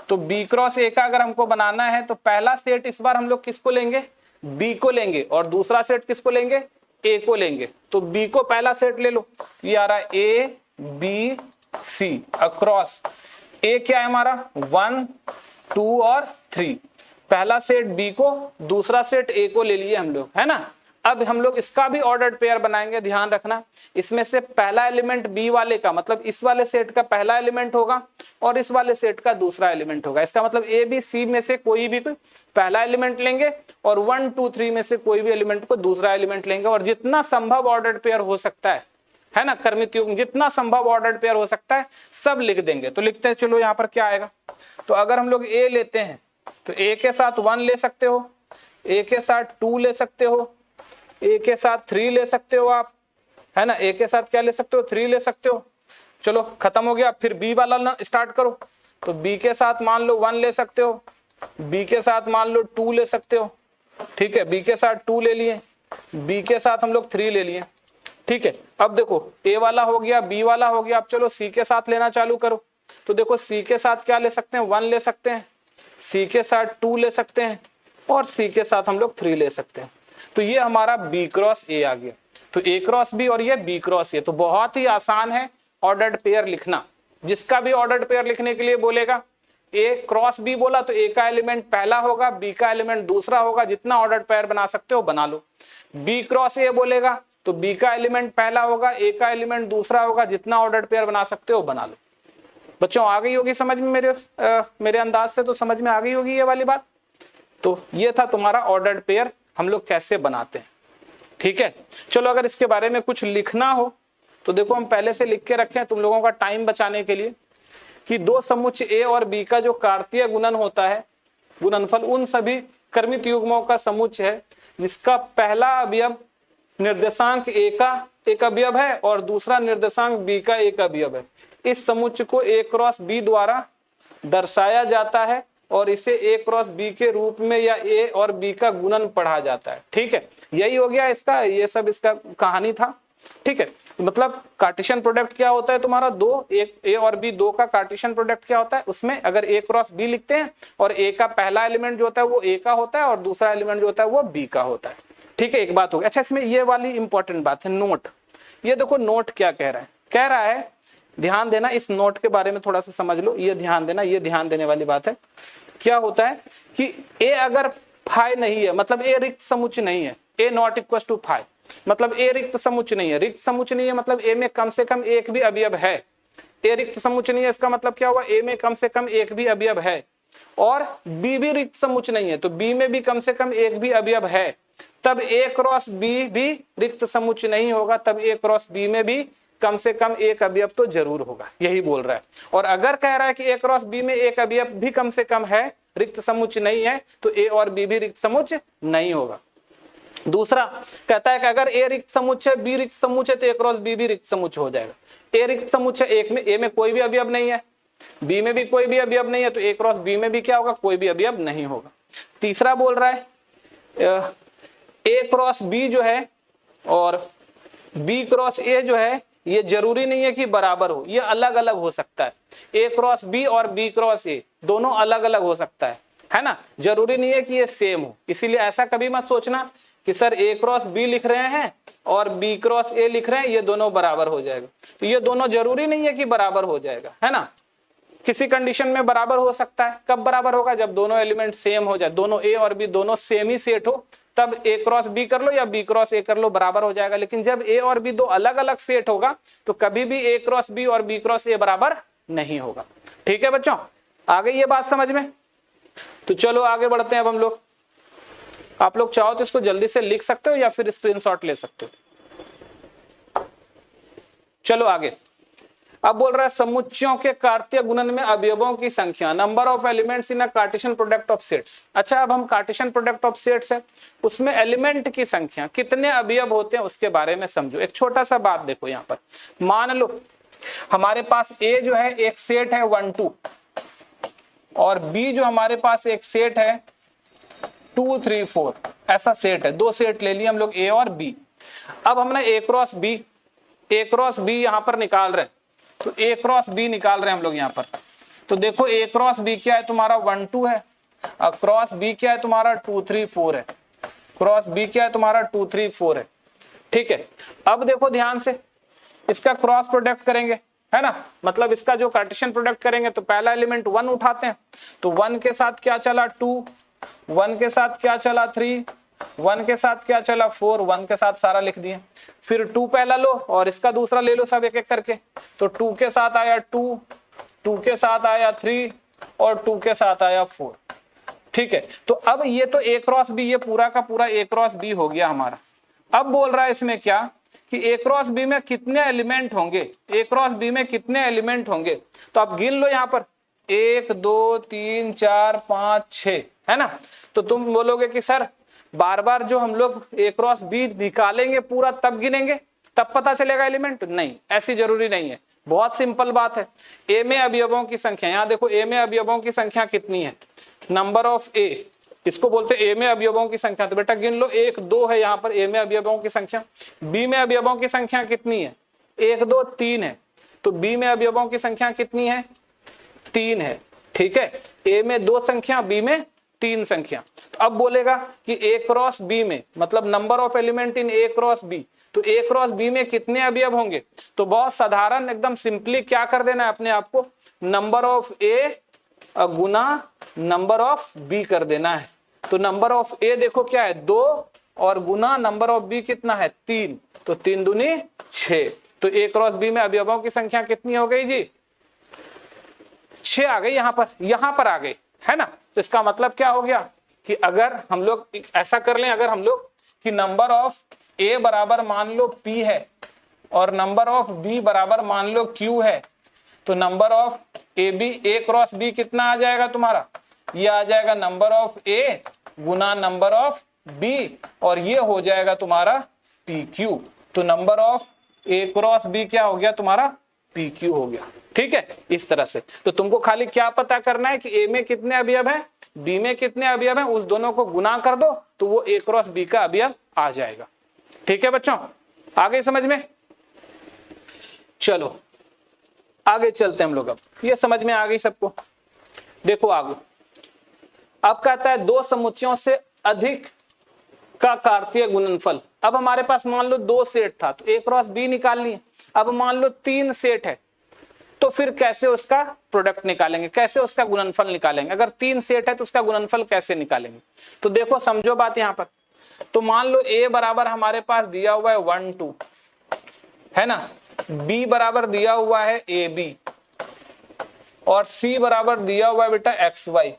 तो बी क्रॉस ए का अगर हमको बनाना है तो पहला सेट इस बार हम लोग किसको लेंगे, बी को लेंगे, और दूसरा सेट किसको लेंगे, ए को लेंगे। तो बी को पहला सेट ले लो, ये आ रहा है ए बी सी अक्रॉस। ए क्या है हमारा 1 2 और 3, पहला सेट बी को, दूसरा सेट ए को ले लिए हम लोग, है ना। अब हम लोग इसका भी ऑर्डर्ड पेयर बनाएंगे। ध्यान रखना इसमें से पहला एलिमेंट बी वाले का मतलब इस वाले सेट का पहला एलिमेंट होगा और इस वाले सेट का दूसरा एलिमेंट होगा। इसका मतलब ए बी सी में से कोई भी पहला एलिमेंट लेंगे और 1 2 3 में से कोई भी एलिमेंट को दूसरा एलिमेंट लेंगे, और जितना संभव ऑर्डर्ड पेयर हो सकता है ना कर्मित युग्म, जितना संभव ऑर्डर्ड पेयर हो सकता है सब लिख देंगे। तो लिखते हैं, चलो यहाँ पर क्या आएगा। तो अगर हम लोग ए लेते हैं तो ए के साथ 1 ले सकते हो, ए के साथ 2 ले सकते हो, ए के साथ 3 ले सकते हो आप, है ना। ए के साथ क्या ले सकते हो, 3 ले सकते हो। चलो खत्म हो गया। फिर बी वाला स्टार्ट करो, तो बी के साथ मान लो 1 ले सकते हो, बी के साथ मान लो 2 ले सकते हो, ठीक है। बी के साथ 2 ले लिए, बी के साथ हम लोग 3 ले लिए, ठीक है। अब देखो ए वाला हो गया, बी वाला हो गया, अब चलो सी के साथ लेना चालू करो। तो देखो सी के साथ क्या ले सकते हैं, 1 ले सकते हैं, सी के साथ 2 ले सकते हैं और सी के साथ हम लोग 3 ले सकते हैं। तो ये हमारा बी क्रॉस ए आ गया। तो ए क्रॉस बी और ये बी क्रॉस ए। तो बहुत ही आसान है ऑर्डर्ड पेयर लिखना। जिसका भी ऑर्डर्ड पेयर लिखने के लिए बोलेगा, ए क्रॉस बी बोला तो ए का एलिमेंट पहला होगा, बी का एलिमेंट दूसरा होगा, जितना ऑर्डर्ड पेयर बना सकते हो बना लो। बी क्रॉस ए बोलेगा तो बी का एलिमेंट पहला होगा, ए का एलिमेंट दूसरा होगा, जितना ऑर्डर्ड पेयर बना सकते हो बना लो। बच्चों आ गई होगी समझ में, मेरे अंदाज से तो समझ में आ गई होगी ये वाली बात। तो ये था तुम्हारा ऑर्डर्ड पेयर हम लोग कैसे बनाते हैं, ठीक है। चलो अगर इसके बारे में कुछ लिखना हो तो देखो हम पहले से लिख के रखे हैं तुम लोगों का टाइम बचाने के लिए, कि दो समुच्चय ए और बी का जो कार्तीय गुणन होता है, गुणनफल उन सभी क्रमित युग्मों का समुच्चय है जिसका पहला अवयव निर्देशांक ए का एक अवयव है और दूसरा निर्देशांक बी का एक अवयव है। इस समुच्चय को ए क्रॉस बी द्वारा दर्शाया जाता है और इसे ए क्रॉस बी के रूप में या ए और बी का गुणन पढ़ा जाता है, ठीक है। यही हो गया इसका, ये सब इसका कहानी था, ठीक है। मतलब कार्टेशियन प्रोडक्ट क्या होता है तुम्हारा, दो, एक ए और बी, दो का कार्टेशियन प्रोडक्ट क्या होता है, उसमें अगर ए क्रॉस बी लिखते हैं और ए का पहला एलिमेंट जो होता है वो ए का होता है और दूसरा एलिमेंट जो होता है वो बी का होता है, ठीक है। एक बात हो गई। अच्छा इसमें ये वाली इंपॉर्टेंट बात है, नोट। ये देखो नोट क्या कह रहा है, कह रहा है, ध्यान देना, इस नोट के बारे में थोड़ा सा समझ लो, ये ध्यान देना, ये ध्यान देने वाली बात है। क्या होता है कि ए अगर फाई नहीं है, मतलब ए रिक्त समुच्चय नहीं है, ए नॉट इक्वल टू फाई, मतलब ए रिक्त समुच्चय नहीं है। रिक्त समुच्चय नहीं है मतलब ए में कम से कम एक भी अवयव है। ए रिक्त समुच्चय नहीं है इसका मतलब क्या हुआ, ए में कम से कम एक भी अवयव है। और बी भी रिक्त समुच्चय नहीं है तो बी में भी कम से कम एक भी अवयव है, तब ए क्रॉस बी भी रिक्त समुच्चय नहीं होगा, तब ए क्रॉस बी में भी कम से कम एक अवयव तो जरूर होगा, यही बोल रहा है। और अगर कह रहा है कि ए क्रॉस बी में एक अवयव भी कम से कम है, रिक्त समुच्चय नहीं है, तो ए और बी भी रिक्त समुच्चय नहीं होगा। दूसरा कहता है कि अगर ए रिक्त समुच्चय बी रिक्त समुच्चय तो ए क्रॉस बी भी रिक्त समुच्चय हो जाएगा। ए रिक्त समुच्चय एक में, ए में कोई भी अवयव नहीं है, बी में भी कोई भी अवयव नहीं है, तो ए क्रॉस बी में भी क्या होगा, कोई भी अवयव नहीं होगा। तीसरा बोल रहा है ए क्रॉस बी जो है और बी क्रॉस ए जो है, ये जरूरी नहीं है कि बराबर हो, ये अलग अलग हो सकता है। ए क्रॉस बी और बी क्रॉस ए दोनों अलग अलग हो सकता है ना, जरूरी नहीं है कि ये सेम हो। इसीलिए ऐसा कभी मत सोचना कि सर ए क्रॉस बी लिख रहे हैं और बी क्रॉस ए लिख रहे हैं, ये दोनों बराबर हो जाएगा। तो ये दोनों जरूरी नहीं है कि बराबर हो जाएगा, है ना। किसी कंडीशन में बराबर हो सकता है। कब बराबर होगा, जब दोनों एलिमेंट सेम हो जाए, दोनों ए और बी दोनों सेम ही सेट हो, तब ए क्रॉस बी कर लो या बी क्रॉस ए कर लो, बराबर हो जाएगा। लेकिन जब ए और बी दो अलग अलग सेट होगा तो कभी भी ए क्रॉस बी और बी क्रॉस ए बराबर नहीं होगा। ठीक है बच्चों, आ गई ये बात समझ में। तो चलो आगे बढ़ते हैं अब हम लोग। आप लोग चाहो तो इसको जल्दी से लिख सकते हो या फिर स्क्रीनशॉट ले सकते हो। चलो आगे। अब बोल रहा है समुच्चयों के कार्तीय गुणन में अवयवों की संख्या, number of elements in a Cartesian product of sets. अच्छा, अब हम कार्टेशियन प्रोडक्ट ऑफ सेट्स है, उसमें एलिमेंट की संख्या, कितने अवयव होते हैं उसके बारे में समझो। एक छोटा सा बात देखो यहाँ पर, मान लो हमारे पास ए जो है एक सेट है 1 2 और बी जो हमारे पास एक सेट है 2 3 4, ऐसा सेट है, दो सेट ले लिए हम लोग ए और बी। अब हमने ए क्रॉस बी यहाँ पर निकाल रहे हैं, तो ए क्रॉस बी निकाल रहे हैं हम लोग यहाँ पर। तो देखो ए क्रॉस बी क्या है तुम्हारा 1 2 है, और क्रॉस बी क्या है तुम्हारा 2 3 4 है, क्रॉस बी क्या है तुम्हारा 2 3 4 है। ठीक है, अब देखो ध्यान से, इसका क्रॉस प्रोडक्ट करेंगे, है ना, मतलब इसका जो कार्टेशियन प्रोडक्ट करेंगे तो पहला एलिमेंट 1 उठाते हैं, तो 1 के साथ क्या चला 2, 1 के साथ क्या चला 3, 1 के साथ क्या चला 4, 1 के साथ सारा लिख दिए। फिर 2 पहला लो और इसका दूसरा ले लो सब एक एक करके, तो 2 के साथ आया 2, 2 के साथ आया 3 और 2 के साथ आया 4। ठीक है, तो अब ये तो ए क्रॉस बी, ये पूरा का पूरा ए क्रॉस बी हो गया हमारा। अब बोल रहा है इसमें क्या कि ए क्रॉस बी में कितने एलिमेंट होंगे, ए क्रॉस बी में कितने एलिमेंट होंगे, तो आप गिन लो यहाँ पर 1 2 3 4 5 6, है ना। तो तुम बोलोगे कि सर बार बार जो हम लोग ए क्रॉस बी निकालेंगे पूरा तब गिनेंगे तब पता चलेगा एलिमेंट, नहीं, ऐसी जरूरी नहीं है। बहुत सिंपल बात है, ए में अवयवों की संख्या, यहाँ देखो ए में अवयवों की संख्या कितनी है, नंबर ऑफ ए, इसको बोलते हैं ए में अवयवों की संख्या। तो बेटा गिन लो 1 2 है यहाँ पर ए में अवयवों की संख्या। बी में अवयवों की संख्या कितनी है, 1 2 3 है, तो बी में अवयवों की संख्या कितनी है, 3 है। ठीक है, ए में 2 संख्या, बी में 3 संख्या। तो अब बोलेगा कि ए क्रॉस बी में, मतलब number of element in A cross B, तो ए क्रॉस बी में कितने अवयव होंगे। तो बहुत साधारण एकदम सिंपली क्या कर देना है अपने आप को, नंबर ऑफ ए गुना नंबर ऑफ बी कर देना है। तो नंबर ऑफ ए देखो क्या है 2 और गुना नंबर ऑफ बी कितना है 3, तो 3 दूनी 6। तो ए क्रॉस बी में अवयवों की संख्या कितनी हो गई जी, 6 आ गई, यहाँ पर आ गई, है ना। तो इसका मतलब क्या हो गया कि अगर हम लोग ऐसा कर लें, अगर हम लोग कि नंबर ऑफ ए बराबर मान लो p है और नंबर ऑफ b बराबर मान लो q है, तो number of A cross B कितना आ जाएगा तुम्हारा, ये आ जाएगा नंबर ऑफ ए गुना नंबर ऑफ बी, और ये हो जाएगा तुम्हारा PQ। तो number of A cross B क्या हो गया तुम्हारा, PQ हो गया। ठीक है, इस तरह से। तो तुमको खाली क्या पता करना है कि ए में कितने अवयव है, बी में कितने अवयव है, उस दोनों को गुना कर दो तो वो ए क्रॉस बी का अवयव आ जाएगा। ठीक है बच्चों, आगे समझ में। चलो आगे चलते हैं हम लोग। अब ये समझ में आ गई सबको। देखो आगे, अब कहता है 2 समुच्चयों से अधिक का कार्तीय गुणनफल। अब हमारे पास मान लो 2 सेट था, तो ए क्रॉस बी निकालनी है। अब मान लो 3 सेट है, तो फिर कैसे उसका प्रोडक्ट निकालेंगे, कैसे उसका गुणनफल निकालेंगे। अगर 3 सेट है तो उसका गुणनफल कैसे निकालेंगे, तो देखो समझो बात यहाँ पर। तो मान लो ए बराबर हमारे पास दिया हुआ है 1 2, है ना, बी बराबर दिया हुआ है ए बी, और सी बराबर दिया हुआ है बेटा एक्स वाई।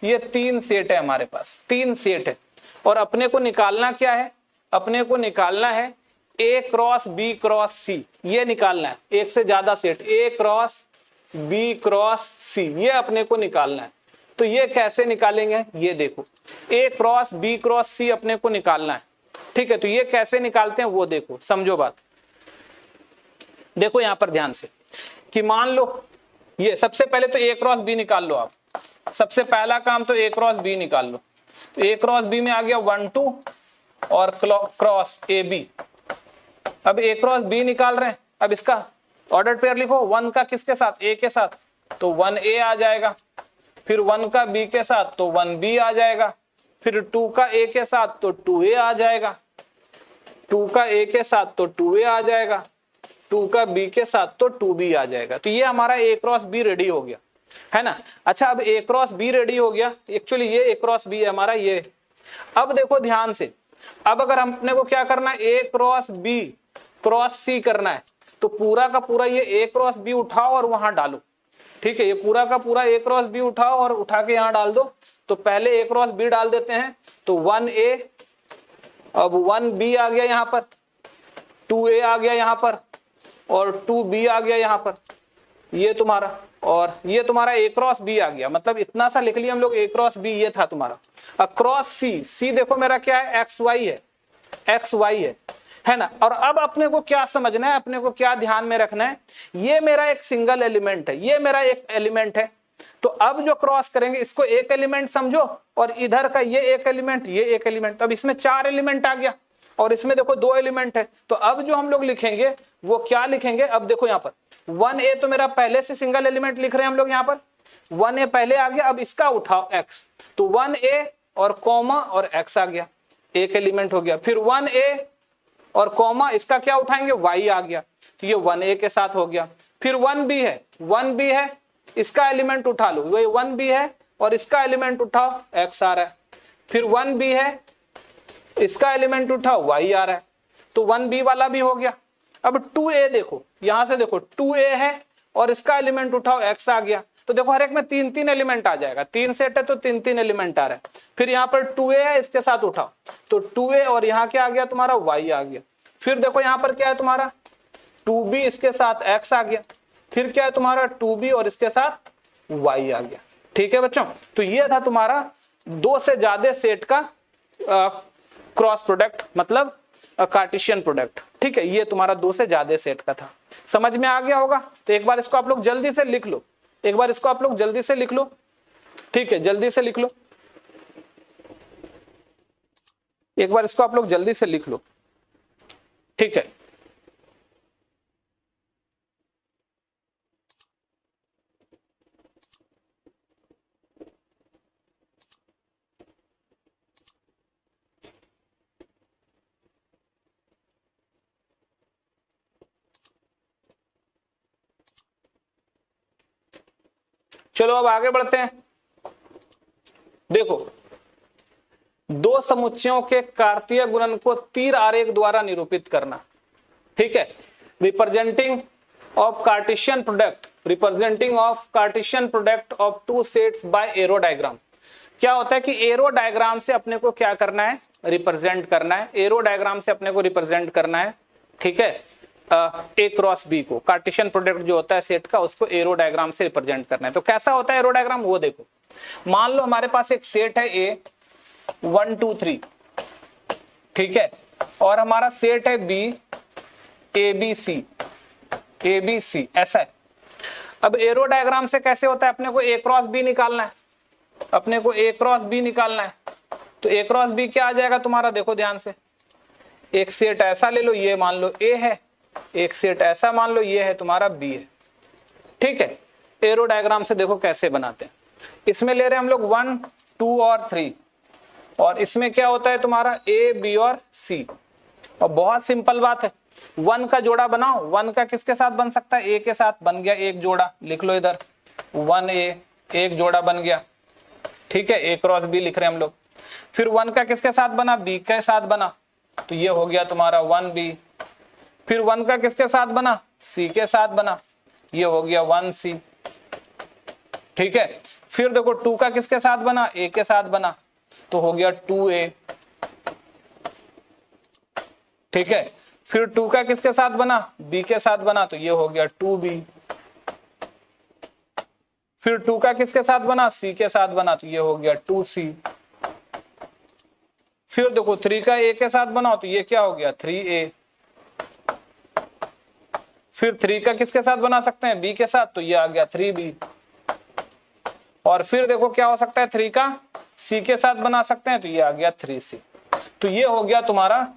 ये 3 सेट है हमारे पास, 3 सेट है। और अपने को निकालना क्या है, अपने को निकालना है A cross B cross C, ये निकालना है, एक से ज्यादा set A cross B cross C, ये अपने को निकालना है। तो ये कैसे निकालेंगे, ये देखो, ए क्रॉस बी क्रॉस सी अपने को निकालना है, ठीक है। तो ये कैसे निकालते हैं वो देखो, समझो बात। देखो यहां पर ध्यान से कि मान लो ये सबसे पहले तो ए क्रॉस बी निकाल लो आप, सबसे पहला काम तो ए क्रॉस बी निकाल लो। तो ए क्रॉस बी में आ गया 1 2 और क्रॉस ए बी। अब ए क्रॉस बी निकाल रहे हैं, अब इसका ऑर्डर पेयर लिखो, 1 का किसके साथ, ए के साथ, तो 1 a आ जाएगा, फिर 1 का b के साथ तो 1b आ जाएगा, फिर 2 का a के साथ तो 2a आ जाएगा, 2 का a के साथ तो 2a आ जाएगा, 2 का b के साथ तो 2b आ जाएगा। तो ये हमारा a क्रॉस b रेडी हो गया, है ना। अच्छा, अब a क्रॉस b रेडी हो गया, एक्चुअली ये a क्रॉस b है हमारा ये। अब देखो ध्यान से, अब अगर हमने को क्या करना है, a cross b cross c करना है, तो पूरा का पूरा ये a क्रॉस b उठाओ और वहां डालो, ठीक है। ये पूरा का पूरा a क्रॉस b उठाओ और उठा के यहां डाल दो। तो पहले a क्रॉस b डाल देते हैं, तो 1a, अब 1b आ गया यहाँ पर, 2a आ गया यहाँ पर, और 2b आ गया यहाँ पर, ये तुम्हारा, और ये तुम्हारा a क्रॉस b आ गया। मतलब इतना सा लिख लिया हम लोग, a क्रॉस b ये था तुम्हारा। क्रॉस c देखो मेरा क्या है, xy है, xy है ना। और अब अपने को क्या समझना है, अपने को क्या ध्यान में रखना है, ये मेरा एक सिंगल एलिमेंट है, ये मेरा एक एलिमेंट है। तो अब जो क्रॉस करेंगे इसको एक एलिमेंट समझो, और इधर का ये एक एलिमेंट, ये एक एलिमेंट। अब इसमें 4 एलिमेंट आ गया, और इसमें देखो 2 एलिमेंट है। तो अब जो हम लोग लिखेंगे वो क्या लिखेंगे, अब देखो यहाँ पर 1a तो मेरा पहले से सिंगल एलिमेंट लिख रहे हैं हम लोग, यहाँ पर 1a पहले आ गया। अब इसका उठाओ x, तो 1a और कॉमा और x आ गया, एक एलिमेंट हो गया। फिर 1a और कॉमा, इसका क्या उठाएंगे, y आ गया, तो ये 1a के साथ हो गया। फिर 1b है, 1b है, इसका एलिमेंट उठा लो, वही 1b है, और इसका एलिमेंट उठाओ, x आ रहा है। फिर 1b है, इसका एलिमेंट उठाओ, y आ रहा है, तो 1b वाला भी हो गया। अब 2a देखो, यहां से देखो 2a है, और इसका एलिमेंट उठाओ, x आ गया। तो देखो हर एक में 3-3 एलिमेंट आ जाएगा, 3 सेट है तो 3-3 एलिमेंट आ रहा है। फिर यहाँ पर 2a है, इसके साथ उठाओ, तो 2a, और यहाँ क्या आ गया तुम्हारा, y आ गया। फिर देखो यहाँ पर क्या है तुम्हारा 2b, इसके साथ x आ गया। फिर क्या है तुम्हारा 2b और इसके साथ y आ गया, ठीक है बच्चों। तो ये था तुम्हारा 2 से ज्यादा सेट का क्रॉस प्रोडक्ट, मतलब कार्टेशियन प्रोडक्ट, ठीक है। ये तुम्हारा 2 से ज्यादा सेट का था, समझ में आ गया होगा। तो एक बार इसको आप लोग जल्दी से लिख लो, एक बार इसको आप लोग जल्दी से लिख लो, ठीक है, जल्दी से लिख लो, एक बार इसको आप लोग जल्दी से लिख लो, ठीक है। चलो अब आगे बढ़ते हैं। देखो, 2 समुच्चयों के कार्तीय गुणन को तीर आरेख द्वारा निरूपित करना, ठीक है। Representing of Cartesian product, representing of Cartesian product of 2 sets by arrow diagram. क्या होता है कि एरो डायग्राम से अपने को क्या करना है, रिप्रेजेंट करना है, एरो डायग्राम से अपने को रिप्रेजेंट करना है, ठीक है। ए क्रॉस बी को, कार्टेशियन प्रोडक्ट जो होता है सेट का, उसको एरो डायग्राम से रिप्रेजेंट करना है। तो कैसा होता है एरो डायग्राम, वो देखो। मान लो हमारे पास एक सेट है ए 1 2 3, ठीक है, और हमारा सेट है बी ए बी सी, ऐसा है। अब एरो डायग्राम से कैसे होता है, अपने को ए क्रॉस बी निकालना है, अपने को ए क्रॉस बी निकालना है। तो ए क्रॉस बी क्या आ जाएगा तुम्हारा, देखो ध्यान से, एक सेट ऐसा ले लो, ये मान लो ए है, एक सेट ऐसा मान लो ये है तुम्हारा बी है, ठीक है। एरो डायग्राम से देखो कैसे बनाते हैं। इसमें ले रहे हैं हम लोग 1 2 और 3, और इसमें क्या होता है तुम्हारा ए बी और सी। और बहुत सिंपल बात है, 1 का जोड़ा बनाओ, 1 का किसके साथ बन सकता है, ए के साथ, बन गया एक जोड़ा, लिख लो इधर 1a, एक जोड़ा बन गया, ठीक है। ए क्रॉस बी लिख रहे हैं हम लोग। फिर 1 का किसके साथ बना, बी के साथ बना, तो ये हो गया तुम्हारा 1b। फिर 1 का किसके साथ बना, सी के साथ बना, ये हो गया 1c, ठीक है। फिर देखो 2 का किसके साथ बना, ए के साथ बना, तो हो गया 2a, ठीक है। फिर 2 का किसके साथ बना, b के साथ बना, तो ये हो गया 2b। फिर 2 का किसके साथ बना, c के साथ बना, तो ये हो गया 2c। फिर देखो 3 का a के साथ बनाओ तो ये क्या हो गया 3a। फिर 3 का किसके साथ बना सकते हैं, b के साथ, तो ये आ गया 3b। और फिर देखो क्या हो सकता है, 3 का c के साथ बना सकते हैं, तो ये आ गया 3c। तो ये हो गया तुम्हारा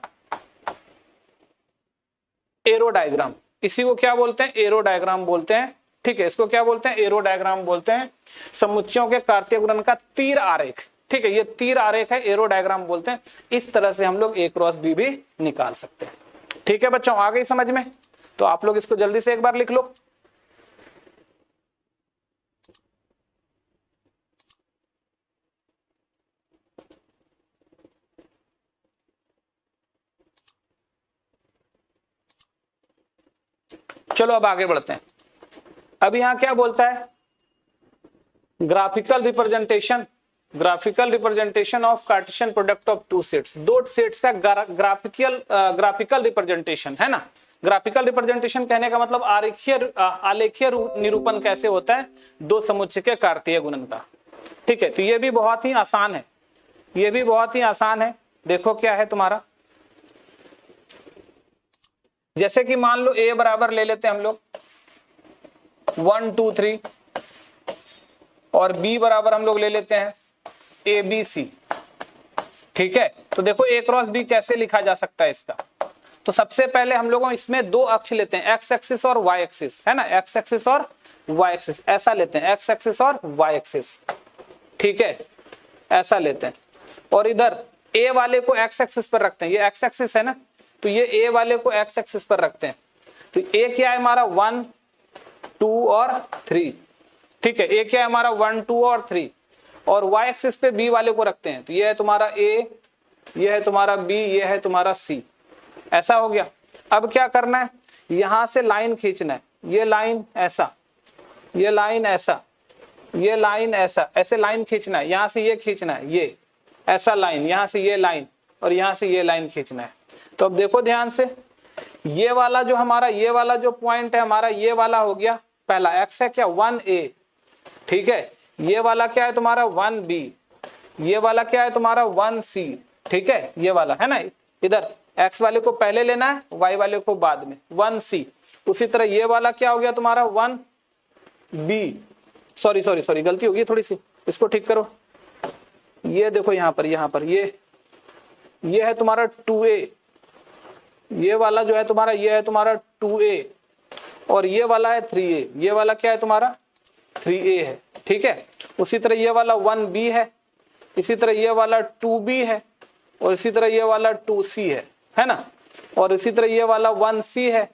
एरो डायग्राम। इसी को क्या बोलते हैं, एरो डायग्राम बोलते हैं। ठीक है, इसको क्या बोलते हैं, एरो डायग्राम बोलते हैं। समुच्चयों के कार्तीय गुणन का तीर आरेख। ठीक है, ये तीर आरेख है, एरो डायग्राम बोलते हैं। इस तरह से हम लोग a क्रॉस b भी निकाल सकते हैं। ठीक है बच्चों, आ गई समझ में? तो आप लोग इसको जल्दी से एक बार लिख लो। चलो अब आगे बढ़ते हैं। अब यहां क्या बोलता है, graphical representation of Cartesian product of two sets. दो सेट्स का ग्राफिकल रिप्रेजेंटेशन है ना। ग्राफिकल रिप्रेजेंटेशन कहने का मतलब आलेखीय निरूपण कैसे होता है दो समुच्चय के कार्तीय गुणन का। ठीक है, तो ये भी बहुत ही आसान है, ये भी बहुत ही आसान है। देखो क्या है तुम्हारा, जैसे कि मान लो a बराबर ले लेते हैं हम लोग 1 2 3 और b बराबर हम लोग ले लेते हैं ABC। ठीक है, तो देखो a क्रॉस b कैसे लिखा जा सकता है इसका। तो सबसे पहले हम लोग इसमें दो अक्ष लेते हैं, x एक्सिस और y एक्सिस, है ना, x एक्सिस और y एक्सिस, ऐसा लेते हैं, x एक्सिस और y एक्सिस। ठीक है, ऐसा लेते हैं और इधर a वाले को x एक्सिस पर रखते हैं, ये x एक्सिस है ना, तो ये a वाले को x एक्सिस पर रखते हैं। तो a क्या है हमारा 1 2 और 3। ठीक है, a क्या है हमारा 1 2 और 3 और y एक्सिस पे b वाले को रखते हैं, तो ये है तुम्हारा a, ये है तुम्हारा b, ये है तुम्हारा c। ऐसा हो गया। अब क्या करना है, यहां से लाइन खींचना है, ये लाइन ऐसा, ये लाइन ऐसा, ये लाइन ऐसा, ऐसे लाइन खींचना है, यहां से ये खींचना है, ये ऐसा लाइन, यहां से ये लाइन और यहां से ये लाइन खींचना है। तो अब देखो ध्यान से, ये वाला जो हमारा, ये वाला जो पॉइंट है हमारा, ये वाला हो गया पहला, x है क्या 1a। ठीक है, ये वाला क्या है तुम्हारा 1b, ये वाला क्या है तुम्हारा 1c। ठीक है, ये वाला है ना, इधर x वाले को पहले लेना है, y वाले को बाद में, 1c। उसी तरह ये वाला क्या हो गया तुम्हारा 1b, सॉरी गलती होगी थोड़ी सी, इसको ठीक करो। ये देखो यहाँ पर ये है तुम्हारा 2a, ये वाला जो है तुम्हारा, ये है तुम्हारा 2a और ये वाला है 3a, ये वाला क्या है तुम्हारा 3a है। ठीक है, उसी तरह ये वाला 1b है, इसी तरह ये वाला 2b है और इसी तरह ये वाला 2c है ना, और इसी तरह ये वाला 1c है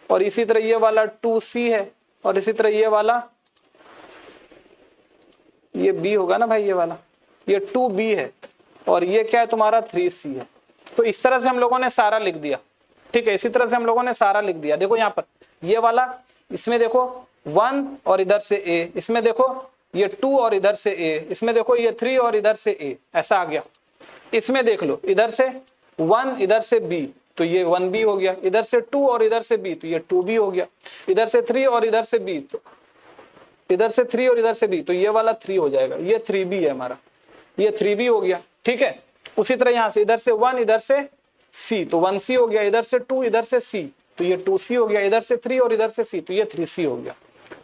और इसी तरह ये वाला 2c है और इसी तरह ये वाला, ये b होगा ना भाई, ये वाला ये 2b है और ये क्या है तुम्हारा 3c है। तो इस तरह से हम लोगों ने सारा लिख दिया। ठीक है, इसी तरह से हम लोगों ने सारा लिख दिया। देखो यहाँ पर ये वाला, इसमें देखो 1 और इधर से a, इसमें देखो ये 2 और इधर से a, इसमें देखो ये 3 और इधर से a, ऐसा आ गया। इसमें देख लो, इधर से 1 इधर से b, तो ये 1b हो गया, इधर से 2 और इधर से b, तो ये 2b हो गया, इधर से 3 और इधर से b, तो इधर से 3 और इधर से b, तो ये वाला 3 हो जाएगा, ये 3b है हमारा, ये 3b हो गया। ठीक है, उसी तरह यहां से इधर से 1 इधर से c, तो 1c हो गया, इधर से 2 इधर से c, तो ये 2c हो गया, इधर से 3 और इधर से c, तो ये 3c हो गया।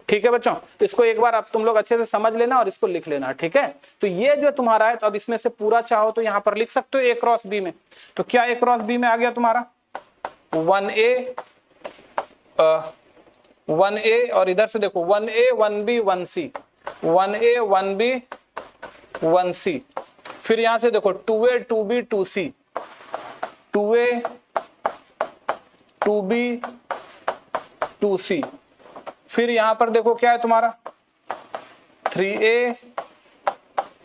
ठीक है बच्चों, इसको एक बार अब तुम लोग अच्छे से समझ लेना और इसको लिख लेना। ठीक है, तो ये जो तुम्हारा है, तो अब इसमें से पूरा चाहो तो यहाँ पर लिख सकते हो a क्रॉस b में। तो क्या a क्रॉस b में आ गया तुम्हारा 1a और इधर से देखो 1a 1b 1c, 1a 1b 1c। फिर यहां से देखो 2a 2b 2c, 2a 2b 2c। फिर यहां पर देखो क्या है तुम्हारा 3a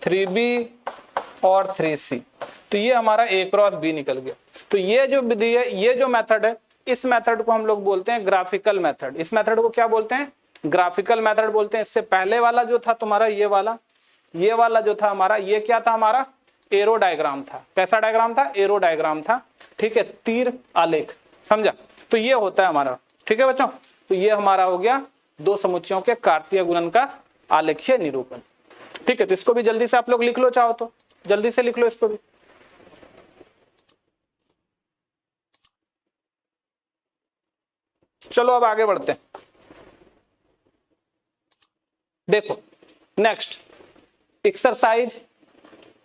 3b और 3c। तो ये हमारा a क्रॉस b निकल गया। तो ये जो विधि है, ये जो मेथड है, इस मेथड को हम लोग बोलते हैं ग्राफिकल मेथड। इस मेथड को क्या बोलते हैं, ग्राफिकल मेथड बोलते हैं। इससे पहले वाला जो था तुम्हारा, ये वाला जो था हमारा, ये क्या था हमारा एरो डायग्राम था। कैसा डायग्राम था, एरो डायग्राम था। ठीक है, तीर आलेख, समझा? तो ये होता है हमारा, ठीक है बच्चों। तो ये हमारा हो गया दो समुच्चयों के कार्तीय गुणन का आलेखीय निरूपण। ठीक है, तो इसको भी जल्दी से आप लोग लिख लो, चाहो तो जल्दी से लिख लो इसको भी। चलो अब आगे बढ़ते हैं। देखो नेक्स्ट एक्सरसाइज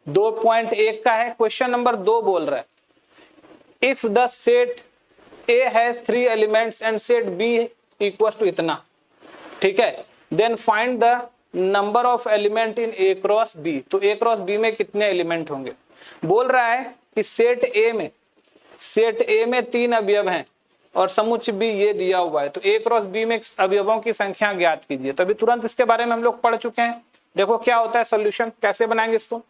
2.1 का है, क्वेश्चन नंबर 2 बोल रहा है if the set A has 3 elements and set B equals to इतना, ठीक है, then find the number of element in A cross B। तो A cross B में कितने एलिमेंट होंगे? बोल रहा है कि सेट A में 3 अवयव हैं और समुच्चय B ये दिया हुआ है, तो A क्रॉस B में अवयवों की संख्या ज्ञात कीजिए। तो अभी तुरंत इसके बारे में हम लोग पढ़ चुके हैं। देखो क्या होता है सॉल्यूशन, कैसे बनाएंगे इसको।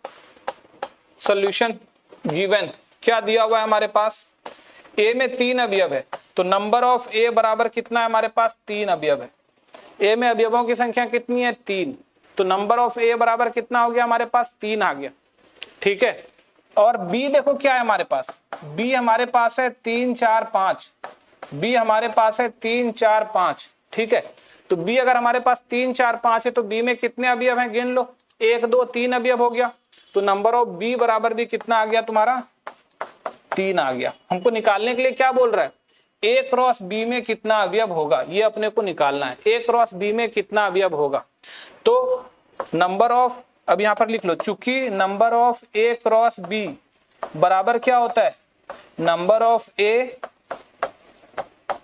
सॉल्यूशन गिवन क्या दिया हुआ है हमारे पास, A में 3 अवयव है, तो नंबर ऑफ A बराबर कितना है हमारे पास, 3 अवयव है। A में अवयवों की संख्या कितनी है, 3, तो नंबर ऑफ A बराबर कितना हो गया हमारे पास, 3 आ गया। ठीक है, और B देखो क्या है हमारे पास, B हमारे पास है 3 4 5, B हमारे पास है 3 4 5। ठीक है, तो B अगर हमारे पास 3 4 5 है तो B में कितने अवयव हैं, गिन लो, 1 2 3 अवयव हो गया। तो नंबर ऑफ B बराबर भी कितना आ गया तुम्हारा, 3 आ गया। हमको निकालने के लिए क्या बोल रहा है, A क्रॉस B में कितना अवयव होगा, ये अपने को निकालना है। A क्रॉस B में कितना अवयव होगा, तो नंबर ऑफ, अब यहां पर लिख लो, चूंकि number of A cross B बराबर क्या होता है, number of A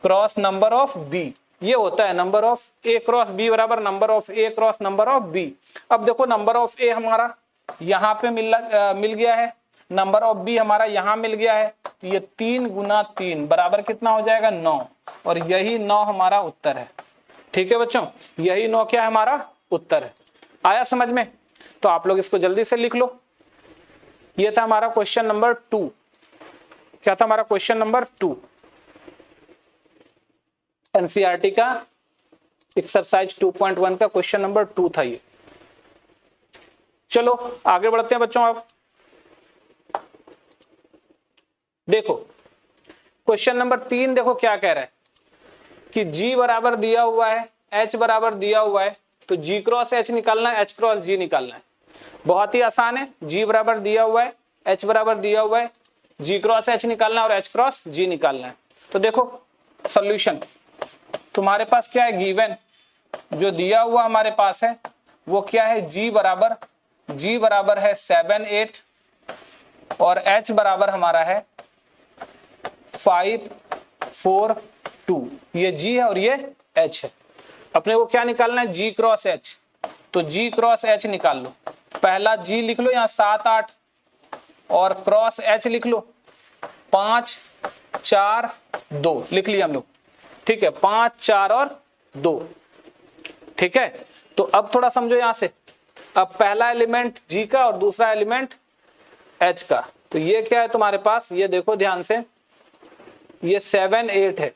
cross number of B, ये होता है number of A cross B बराबर number of A cross number of B। अब देखो नंबर ऑफ A हमारा यहाँ पे मिल गया है, नंबर ऑफ B हमारा यहाँ मिल गया है, तो ये 3 गुना 3 बराबर कितना हो जाएगा, 9, और यही 9 हमारा उत्तर है। ठीक है बच्चों, यही 9 क्या है हमारा उत्तर है। आया समझ में? तो आप लोग इसको जल्दी से लिख लो। ये था हमारा क्वेश्चन नंबर 2। क्या था हमारा क्वेश्चन नंबर 2, एनसीईआरटी का एक्सरसाइज 2.1 का क्वेश्चन नंबर 2 था ये। चलो आगे बढ़ते हैं बच्चों। अब देखो क्वेश्चन नंबर 3, देखो क्या कह रहा है कि G बराबर दिया हुआ है, H बराबर दिया हुआ है, तो G क्रॉस H निकालना है, H क्रॉस G निकालना है। बहुत ही आसान है, G बराबर दिया हुआ है, H बराबर दिया हुआ है, G क्रॉस H निकालना है और H क्रॉस G निकालना है। तो देखो सॉल्यूशन तुम्हारे पास क्या है, गिवन जो दिया हुआ हमारे पास है वो क्या है, G बराबर है 7 8 और H बराबर हमारा है 5 4 2। ये G है और ये H है। अपने को क्या निकालना है, G क्रॉस H, तो G क्रॉस H निकाल लो। पहला G लिख लो यहाँ 7 8 और क्रॉस H लिख लो 5 4 2 लिख लिया हम लोग। ठीक है, 5 4 और 2। ठीक है, तो अब थोड़ा समझो यहां से। अब पहला एलिमेंट G का और दूसरा एलिमेंट H का, तो ये क्या है तुम्हारे पास, ये देखो ध्यान से, ये 7 8 है,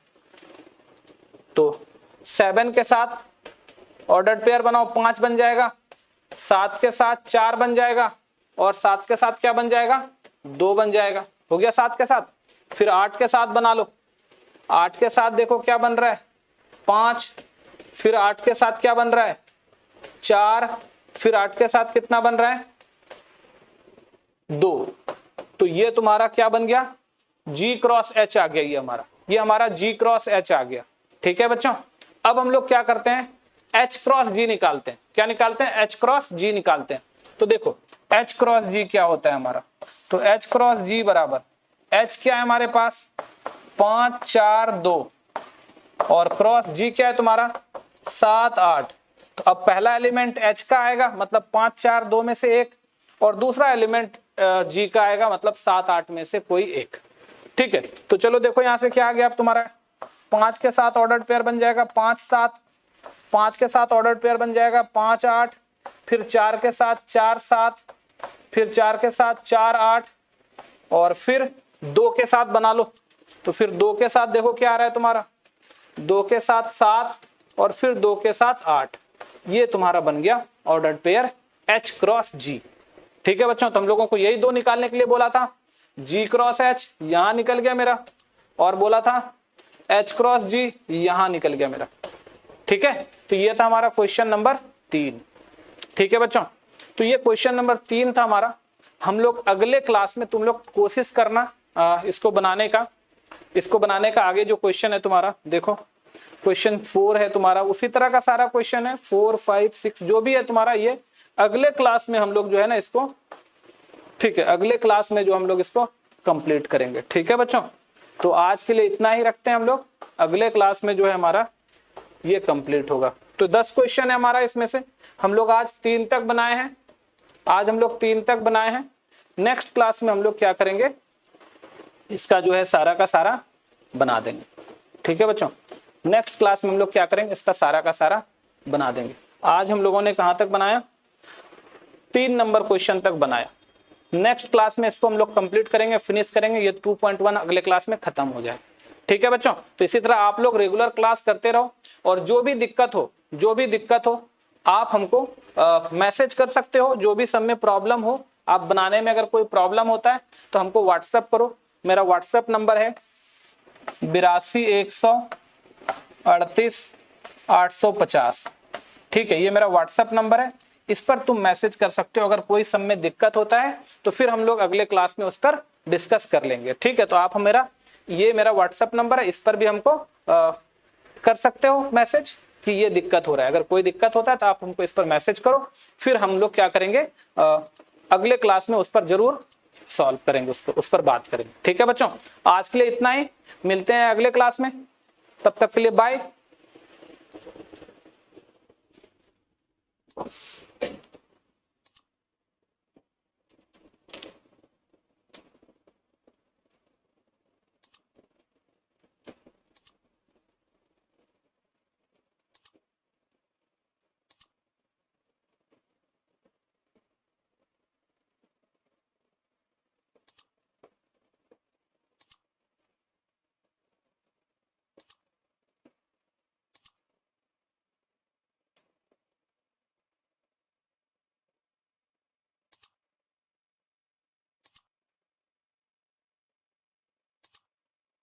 तो 7 के साथ ऑर्डर पेयर बनाओ 5 बन जाएगा, 7 के साथ 4 बन जाएगा और 7 के साथ क्या बन जाएगा, 2 बन जाएगा। हो गया 7 के साथ। फिर 8 के साथ बना लो, 8 के साथ देखो क्या बन रहा है, 5, फिर 8 के साथ क्या बन रहा है, 4, फिर 8 के साथ कितना बन रहा है, 2। तो ये तुम्हारा क्या बन गया, G क्रॉस H आ गया, ये हमारा G क्रॉस H आ गया। ठीक है बच्चों, अब हम लोग क्या करते हैं, H क्रॉस G निकालते हैं। क्या निकालते हैं, H क्रॉस G निकालते हैं। तो देखो H क्रॉस G क्या होता है हमारा, तो H क्रॉस G बराबर, H क्या है हमारे पास 5 4 2 और क्रॉस G क्या है तुम्हारा 7 8। तो अब पहला एलिमेंट H का आएगा मतलब 5 4 2 में से एक, और दूसरा एलिमेंट G का आएगा मतलब 7 8 में से कोई एक। ठीक है, तो चलो देखो यहां से क्या आ गया, अब तुम्हारा 5 के साथ ऑर्डर पेयर बन जाएगा 5 7, 5 के साथ ऑर्डर पेयर बन जाएगा 5 8, फिर 4 के साथ 4 7, फिर 4 के साथ 4 8 और फिर 2 के साथ बना लो। तो फिर 2 के साथ देखो क्या आ रहा है तुम्हारा, 2 के साथ 7 और फिर 2 के साथ 8। ये तुम्हारा बन गया ordered pair H cross G। ठीक है बच्चों, तो हम लोगों को यही 2 निकालने के लिए बोला था, G क्रॉस H यहां निकल गया मेरा, और बोला था H क्रॉस G, यहां निकल गया मेरा। ठीक है, तो ये था हमारा क्वेश्चन नंबर 3। ठीक है बच्चों, तो ये क्वेश्चन नंबर 3 था हमारा। हम लोग अगले क्लास में, तुम लोग कोशिश करना इसको बनाने का। आगे जो क्वेश्चन है तुम्हारा, देखो क्वेश्चन 4 है तुम्हारा, उसी तरह का सारा क्वेश्चन है, 4, 5, 6 जो भी है तुम्हारा, ये अगले क्लास में हम लोग जो है ना इसको, ठीक है, अगले क्लास में जो हम लोग इसको कंप्लीट करेंगे। ठीक है बच्चों, तो आज के लिए इतना ही रखते हैं हम लोग, अगले क्लास में जो है हमारा ये कंप्लीट होगा। तो 10 क्वेश्चन है हमारा, इसमें से हम लोग आज 3 तक बनाए हैं। नेक्स्ट क्लास में हम लोग क्या करेंगे, इसका जो है सारा का सारा बना देंगे। ठीक है बच्चों, नेक्स्ट क्लास में हम लोग क्या करेंगे, इसका सारा का सारा बना देंगे। आज हम लोगों ने कहां तक बनाया, 3 नंबर क्वेश्चन तक बनाया। नेक्स्ट क्लास में इसको हम लोग कंप्लीट करेंगे, फिनिश करेंगे, ये 2.1 अगले क्लास में खत्म हो जाए। ठीक है बच्चों, तो इसी तरह आप लोग रेगुलर क्लास करते रहो, और जो भी दिक्कत हो आप हमको मैसेज कर सकते हो। जो भी सब में प्रॉब्लम हो, आप बनाने में अगर कोई प्रॉब्लम होता है तो हमको व्हाट्सएप करो। मेरा व्हाट्सएप नंबर है 82 138 850। ठीक है, ये मेरा व्हाट्सएप नंबर है, इस पर तुम मैसेज कर सकते हो। अगर कोई सब में दिक्कत होता है तो फिर हम लोग अगले क्लास में उस पर डिस्कस कर लेंगे। ठीक है, तो आप ये मेरा व्हाट्सएप नंबर है, इस पर भी हमको कर सकते हो मैसेज कि ये दिक्कत हो रहा है। अगर कोई दिक्कत होता है तो आप हमको इस पर मैसेज करो, फिर हम लोग क्या करेंगे, अगले क्लास में उस पर जरूर सॉल्व करेंगे, उस पर बात करेंगे। ठीक है बच्चों, आज के लिए इतना ही, मिलते हैं अगले क्लास में, तब तक के लिए बाय।